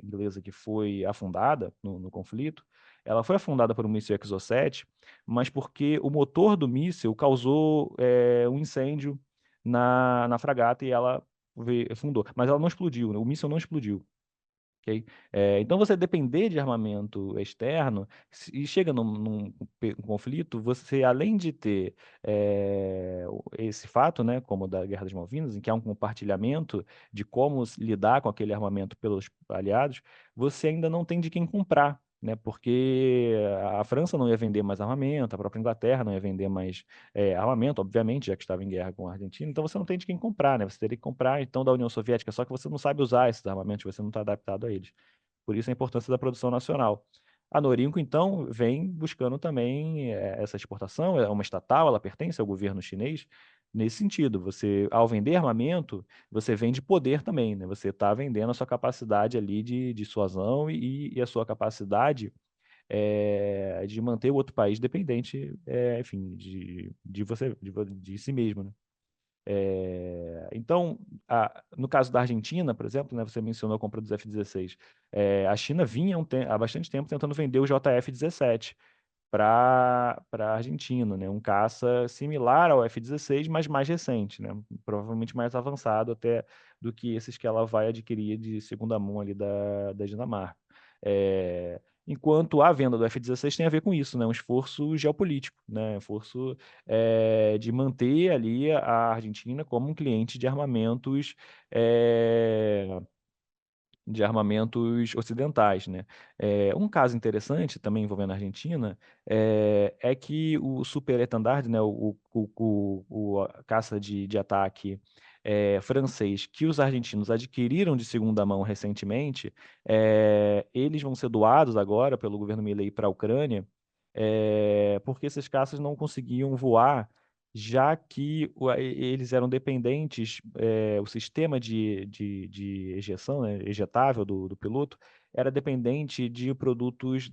inglesa que foi afundada no conflito, ela foi afundada por um míssil Exocet, mas porque o motor do míssil causou um incêndio na fragata e ela afundou. Mas ela não explodiu, né? O míssil não explodiu. Ok? Então, você depender de armamento externo, e chega num conflito, você, além de ter esse fato, né, como o da Guerra das Malvinas, em que há um compartilhamento de como lidar com aquele armamento pelos aliados, você ainda não tem de quem comprar. né? Porque a França não ia vender mais armamento, a própria Inglaterra não ia vender mais armamento, obviamente, já que estava em guerra com a Argentina, então você não tem de quem comprar, né? Você teria que comprar, então, da União Soviética, só que você não sabe usar esses armamentos, você não está adaptado a eles. Por isso a importância da produção nacional. A Norinco, então, vem buscando também essa exportação, é uma estatal, ela pertence ao governo chinês. Nesse sentido, você, ao vender armamento, você vende poder também, né? Você está vendendo a sua capacidade ali de dissuasão e a sua capacidade de manter o outro país dependente, enfim, de si mesmo, né? Então, no caso da Argentina, por exemplo, né, você mencionou a compra dos F-16. A China vinha há bastante tempo tentando vender o JF-17 para a Argentina, né? Um caça similar ao F-16, mas mais recente, né? Provavelmente mais avançado até do que esses que ela vai adquirir de segunda mão ali da Dinamarca. Enquanto a venda do F-16 tem a ver com isso, né? Um esforço geopolítico, né? Um esforço de manter ali a Argentina como um cliente de armamentos ocidentais, né? Um caso interessante também envolvendo a Argentina é que o Super Étendard, né, o caça de ataque francês que os argentinos adquiriram de segunda mão recentemente, eles vão ser doados agora pelo governo Milei para a Ucrânia, porque esses caças não conseguiam voar, já que eles eram dependentes, o sistema de ejeção, né, ejetável do piloto, era dependente de produtos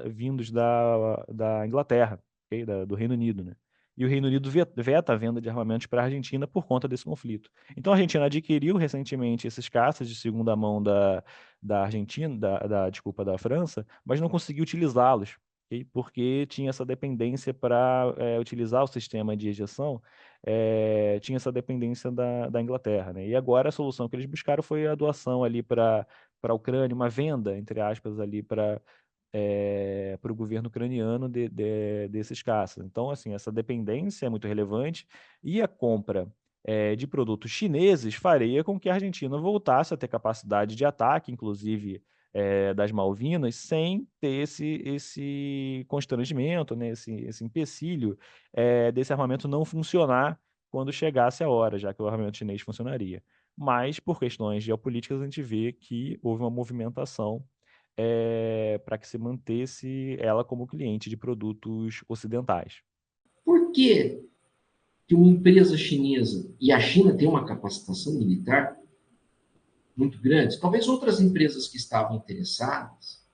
vindos da Inglaterra, okay? Do Reino Unido, né? E o Reino Unido veta a venda de armamentos para a Argentina por conta desse conflito. Então a Argentina adquiriu recentemente esses caças de segunda mão da Argentina, desculpa, da França, mas não conseguiu utilizá-los, porque tinha essa dependência para utilizar o sistema de ejeção, tinha essa dependência da Inglaterra, né? E agora a solução que eles buscaram foi a doação ali para a Ucrânia, uma venda, entre aspas, ali para o governo ucraniano desses caças. Então, assim, essa dependência é muito relevante e a compra de produtos chineses faria com que a Argentina voltasse a ter capacidade de ataque, inclusive das Malvinas, sem ter esse constrangimento, né, esse empecilho desse armamento não funcionar quando chegasse a hora, já que o armamento chinês funcionaria. Mas, por questões geopolíticas, a gente vê que houve uma movimentação para que se mantesse ela como cliente de produtos ocidentais. Por que que uma empresa chinesa, e a China tem uma capacitação militar muito grande, talvez outras empresas que estavam interessadas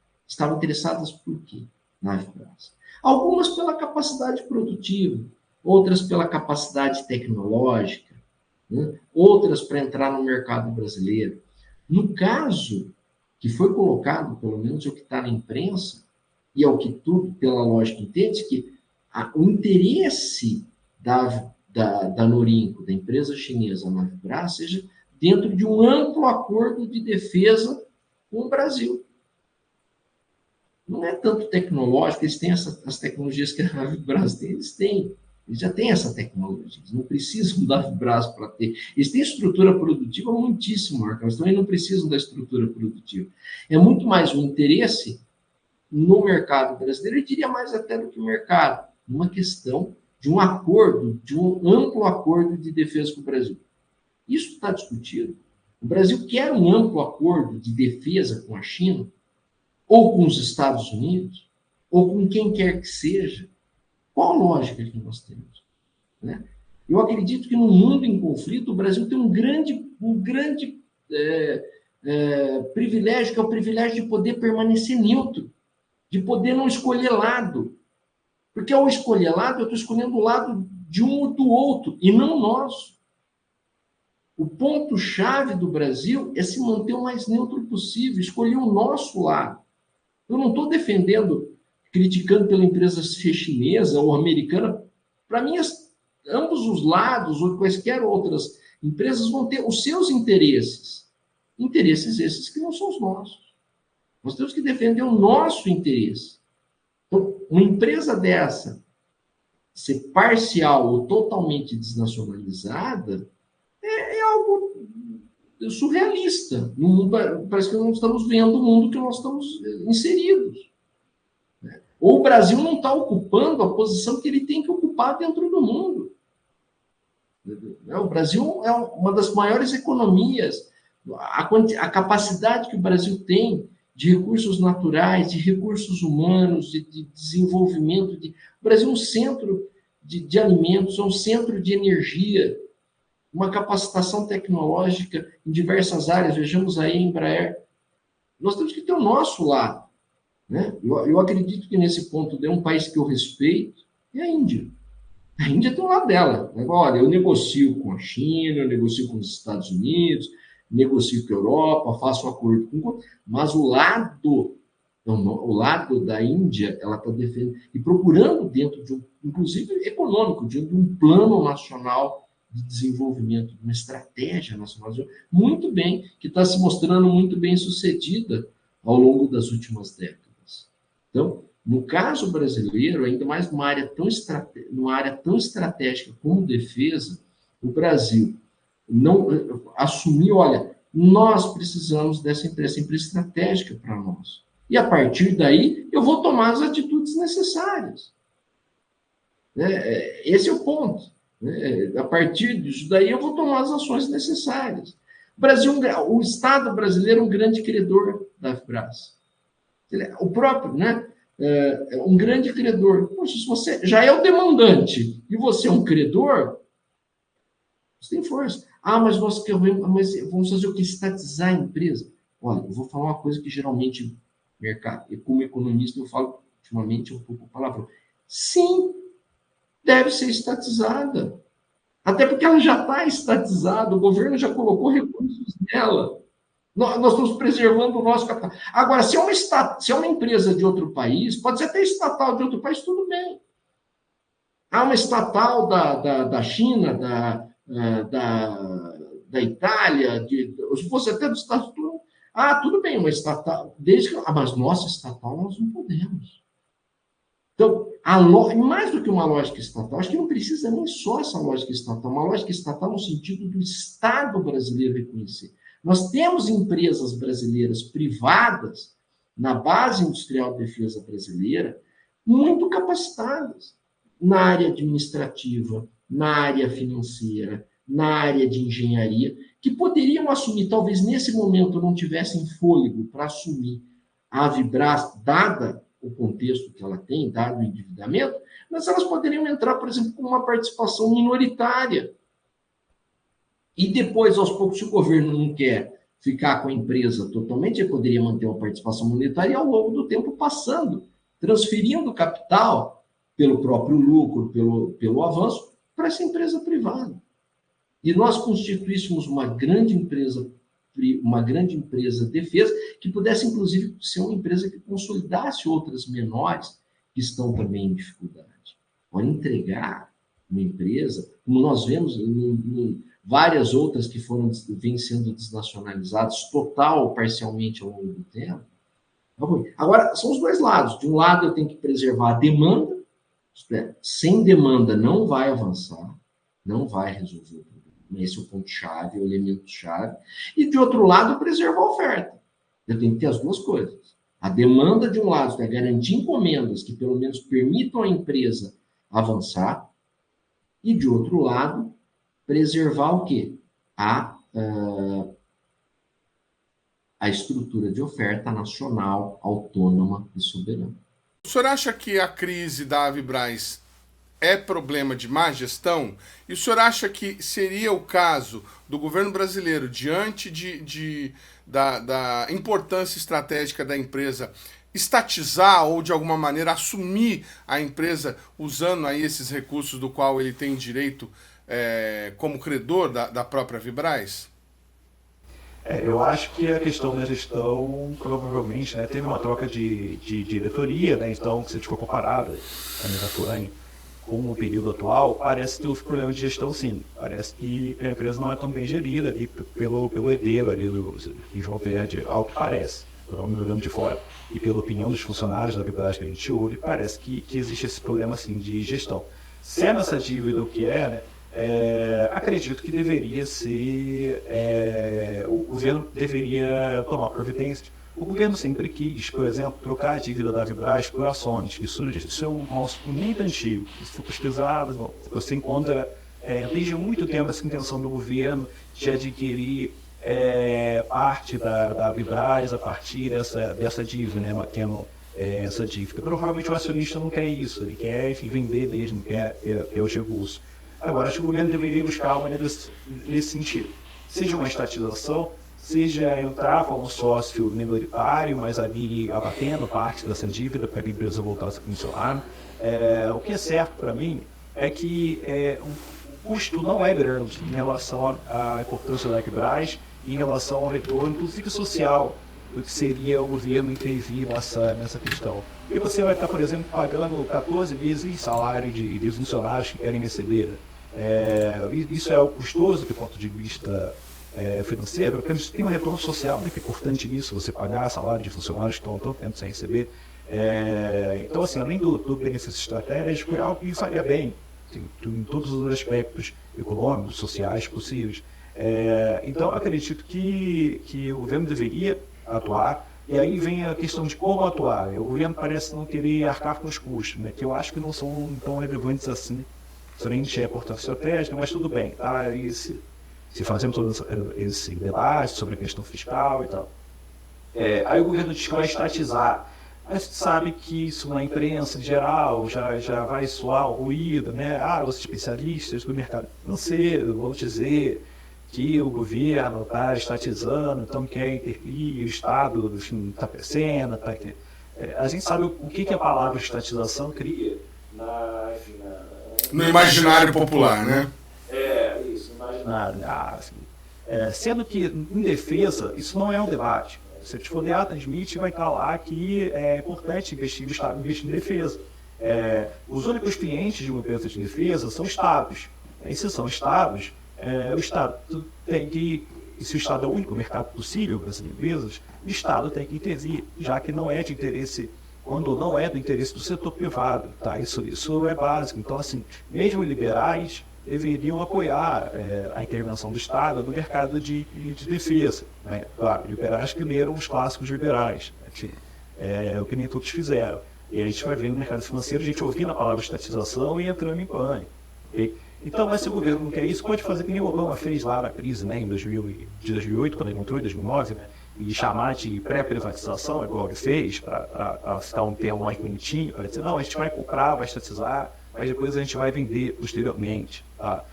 por quê na Avibras? Algumas pela capacidade produtiva, outras pela capacidade tecnológica, né? Outras para entrar no mercado brasileiro. No caso que foi colocado, pelo menos é o que está na imprensa, e é o que tudo, pela lógica, entende, que o interesse da Norinco, da empresa chinesa Navibras, seja dentro de um amplo acordo de defesa com o Brasil. Não é tanto tecnológico, eles têm as tecnologias que a Navibras tem, eles já têm essa tecnologia, eles não precisam da Navibras para ter. Eles têm estrutura produtiva muitíssimo maior, eles também não precisam da estrutura produtiva. É muito mais um interesse no mercado brasileiro, eu diria mais até do que o mercado, uma questão de um acordo, de um amplo acordo de defesa com o Brasil. Isso está discutido. O Brasil quer um amplo acordo de defesa com a China, ou com os Estados Unidos, ou com quem quer que seja. Qual a lógica que nós temos? Né? Eu acredito que no mundo em conflito, o Brasil tem um grande privilégio, que é o privilégio de poder permanecer neutro, de poder não escolher lado. Porque ao escolher lado, eu estou escolhendo o lado de um ou do outro, e não nosso. O ponto-chave do Brasil é se manter o mais neutro possível, escolher o nosso lado. Eu não estou defendendo, criticando pela empresa chinesa ou americana. Para mim, ambos os lados, ou quaisquer outras empresas, vão ter os seus interesses. Interesses esses que não são os nossos. Nós temos que defender o nosso interesse. Então, uma empresa dessa ser parcial ou totalmente desnacionalizada é algo surrealista. No mundo, parece que não estamos vendo o mundo que nós estamos inseridos. Ou o Brasil não está ocupando a posição que ele tem que ocupar dentro do mundo. O Brasil é uma das maiores economias. A capacidade que o Brasil tem de recursos naturais, de recursos humanos, de desenvolvimento. O Brasil é um centro de alimentos, é um centro de energia, uma capacitação tecnológica em diversas áreas. Vejamos aí a Embraer. Nós temos que ter o nosso lado. Né? Eu acredito que nesse ponto, um país que eu respeito é a Índia. A Índia tem um lado dela. Olha, eu negocio com a China, eu negocio com os Estados Unidos, negocio com a Europa, faço um acordo com... Mas o lado da Índia, ela está defendendo e procurando dentro de inclusive econômico, de um plano nacional de desenvolvimento, de uma estratégia nacional, muito bem, que está se mostrando muito bem sucedida ao longo das últimas décadas. Então, no caso brasileiro, ainda mais numa área tão estratégica como defesa, o Brasil não assumiu, olha, nós precisamos dessa empresa estratégica para nós. E a partir daí, eu vou tomar as atitudes necessárias. Esse é o ponto. A partir disso daí, eu vou tomar as ações necessárias. O Estado brasileiro é um grande credor da FBRAS. O próprio, um grande credor. Poxa, se você já é o demandante e você é um credor, você tem força. Mas vamos fazer o que? Estatizar a empresa. Olha, eu vou falar uma coisa que geralmente mercado, e como economista eu falo ultimamente um pouco palavrão. Sim, deve ser estatizada. Até porque ela já está estatizada, o governo já colocou recursos nela. Nós estamos preservando o nosso capital. Agora, se é uma empresa de outro país, pode ser até estatal de outro país, tudo bem. Uma estatal da China, da Itália, se fosse até dos Estados Unidos, tudo bem, uma estatal, mas nossa estatal nós não podemos. Então, mais do que uma lógica estatal, acho que não precisa nem só essa lógica estatal, uma lógica estatal no sentido do Estado brasileiro reconhecer. Nós temos empresas brasileiras privadas, na base industrial de defesa brasileira, muito capacitadas na área administrativa, na área financeira, na área de engenharia, que poderiam assumir, talvez nesse momento não tivessem fôlego para assumir a Vibras, dada o contexto que ela tem, dado o endividamento, mas elas poderiam entrar, por exemplo, com uma participação minoritária. E depois, aos poucos, se o governo não quer ficar com a empresa totalmente, ele poderia manter uma participação minoritária e, ao longo do tempo, transferindo capital pelo próprio lucro, pelo avanço, para essa empresa privada. E nós constituíssemos uma grande empresa de defesa, que pudesse, inclusive, ser uma empresa que consolidasse outras menores que estão também em dificuldade. Pode entregar uma empresa, como nós vemos em várias outras que vêm sendo desnacionalizadas, total ou parcialmente ao longo do tempo. Agora, são os dois lados. De um lado, eu tenho que preservar a demanda, sem demanda não vai avançar, não vai resolver o problema. Esse é o ponto-chave, o elemento-chave. E, de outro lado, preservar a oferta. Eu tenho que ter as duas coisas. A demanda, de um lado, é garantir encomendas que, pelo menos, permitam à empresa avançar. E, de outro lado, preservar o quê? A estrutura de oferta nacional, autônoma e soberana. O senhor acha que a crise da Avibraz é problema de má gestão? E o senhor acha que seria o caso do governo brasileiro, diante da importância estratégica da empresa, estatizar ou, de alguma maneira, assumir a empresa usando aí esses recursos do qual ele tem direito como credor da própria Vibraz? Eu acho que a questão da gestão, provavelmente, teve uma troca de diretoria, então, se a gente for comparar a Miraturani com o período atual, parece que os problemas de gestão, sim. Parece que a empresa não é tão bem gerida ali pelo herdeiro ali do João Verde, ao que parece, pelo menos olhando de fora, e pela opinião dos funcionários da Vibraz que a gente ouve, parece que existe esse problema, assim, de gestão. Se é nessa dívida o que é, Acredito que deveria ser, o governo deveria tomar providências. O governo sempre quis, por exemplo, trocar a dívida da Vibraz por ações. Isso é um conceito muito antigo. Se for pesquisado, você encontra desde muito tempo essa intenção do governo de adquirir parte da Vibraz a partir dessa dívida, né, mantendo essa dívida. Provavelmente o acionista não quer isso, ele quer, enfim, vender mesmo, quer os recursos. Agora, acho que o governo deveria buscar uma nesse sentido. Seja uma estatização, seja entrar como sócio minoritário, mas ali abatendo parte dessa dívida para a empresa voltar a funcionar. O que é certo para mim é que o custo não é grande em relação à importância da Vibraz e em relação ao retorno, inclusive social, do que seria o governo intervir nessa questão. E você vai estar, por exemplo, pagando 14 vezes em salário de funcionários que querem receber. Isso é custoso do ponto de vista financeiro, porque tem um retorno social muito importante nisso, você pagar salário de funcionários que estão tanto tempo sem receber. Então, assim, além do benefício estratégico, é algo que faria bem em todos os aspectos econômicos, sociais possíveis. Então, acredito que o governo deveria atuar, e aí vem a questão de como atuar. O governo parece não querer arcar com os custos, né, que eu acho que não são tão relevantes assim, frente à importância estratégica, mas tudo bem, tá? Se fazemos todo esse debate sobre a questão fiscal e tal. Aí o governo diz que vai estatizar. Mas você sabe que isso na imprensa em geral já vai soar o ruído, né? Os especialistas do mercado financeiro vão dizer que o governo está estatizando, então quer intervir, o Estado está crescendo. A gente sabe o que a palavra estatização cria no imaginário popular, né? Isso, imaginário. Sendo que, em defesa, isso não é um debate. Se a gente for ler Adam Smith, vai estar lá que é importante investir, o Estado investir em defesa. Os únicos clientes de uma empresa de defesa são estados. E se são estados, o Estado tem que, e se o Estado é o único mercado possível para as empresas, o Estado tem que intervir, já que não é de interesse, quando não é do interesse do setor privado. Tá? Isso é básico. Então, assim, mesmo liberais deveriam apoiar a intervenção do Estado no mercado de defesa. Né? Claro, liberais que leram os clássicos liberais, o que nem todos fizeram. E a gente vai ver no mercado financeiro, a gente ouvindo a palavra estatização e entrando em pânico. Okay? Então, mas se o governo não quer isso, pode fazer que nem o Obama fez lá na crise, né, em 2008, quando ele entrou em 2009, né, e chamar de pré-privatização, igual ele fez, para citar um termo mais bonitinho, para dizer, não, a gente vai comprar, vai estatizar, mas depois a gente vai vender posteriormente. Tá?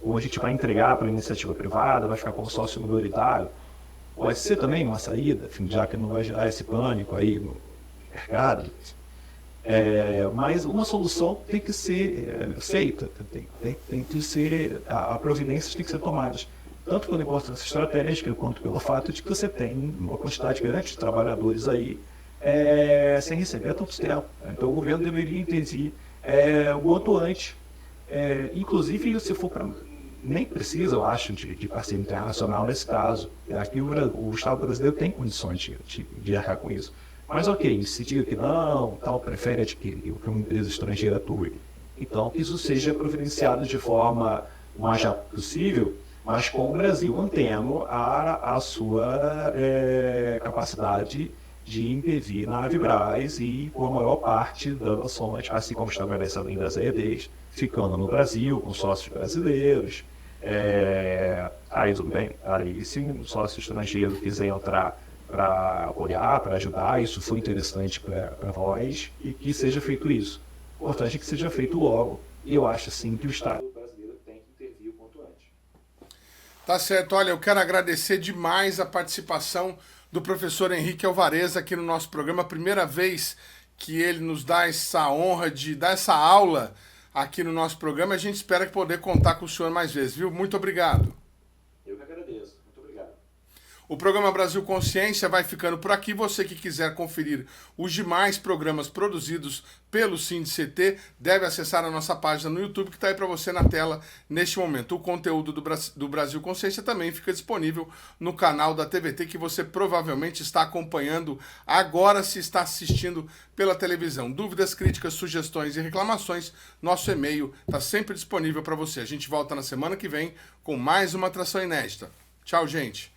Ou a gente vai entregar para a iniciativa privada, vai ficar como sócio minoritário. Pode ser também uma saída, enfim, já que não vai gerar esse pânico aí no mercado. Mas uma solução tem que ser feita, tem que ser, a providências tem que ser tomadas, tanto pela importância estratégica, quanto pelo fato de que você tem uma quantidade grande de trabalhadores aí sem receber há tanto tempo. Então o governo deveria intervir o quanto antes. Inclusive, se for para... Nem precisa, eu acho, de parceria internacional nesse caso. Aqui o Estado brasileiro tem condições de arcar com isso. Mas ok, se diga que não, tal, prefere adquirir o que uma empresa estrangeira atue. Então, que isso seja providenciado de forma o mais rápido possível, mas com o Brasil mantendo a sua capacidade de intervir na Vibraz e com a maior parte das ações, assim como estabelece a lei das EEDs, ficando no Brasil, com sócios brasileiros. Aí tudo bem, aí se um sócio estrangeiro quiser entrar para apoiar, para ajudar, isso foi interessante para nós e que seja feito isso. O importante é que seja feito logo. E eu acho, sim, que o Estado brasileiro tem que intervir o quanto antes. Tá certo. Olha, eu quero agradecer demais a participação do professor Henrique Alvarez aqui no nosso programa. Primeira vez que ele nos dá essa honra de dar essa aula aqui no nosso programa. A gente espera poder contar com o senhor mais vezes, viu? Muito obrigado. Eu que agradeço. Muito obrigado. O programa Brasil Consciência vai ficando por aqui. Você que quiser conferir os demais programas produzidos pelo SINDICT deve acessar a nossa página no YouTube, que está aí para você na tela neste momento. O conteúdo do Brasil Consciência também fica disponível no canal da TVT, que você provavelmente está acompanhando agora, se está assistindo pela televisão. Dúvidas, críticas, sugestões e reclamações, nosso e-mail está sempre disponível para você. A gente volta na semana que vem com mais uma atração inédita. Tchau, gente!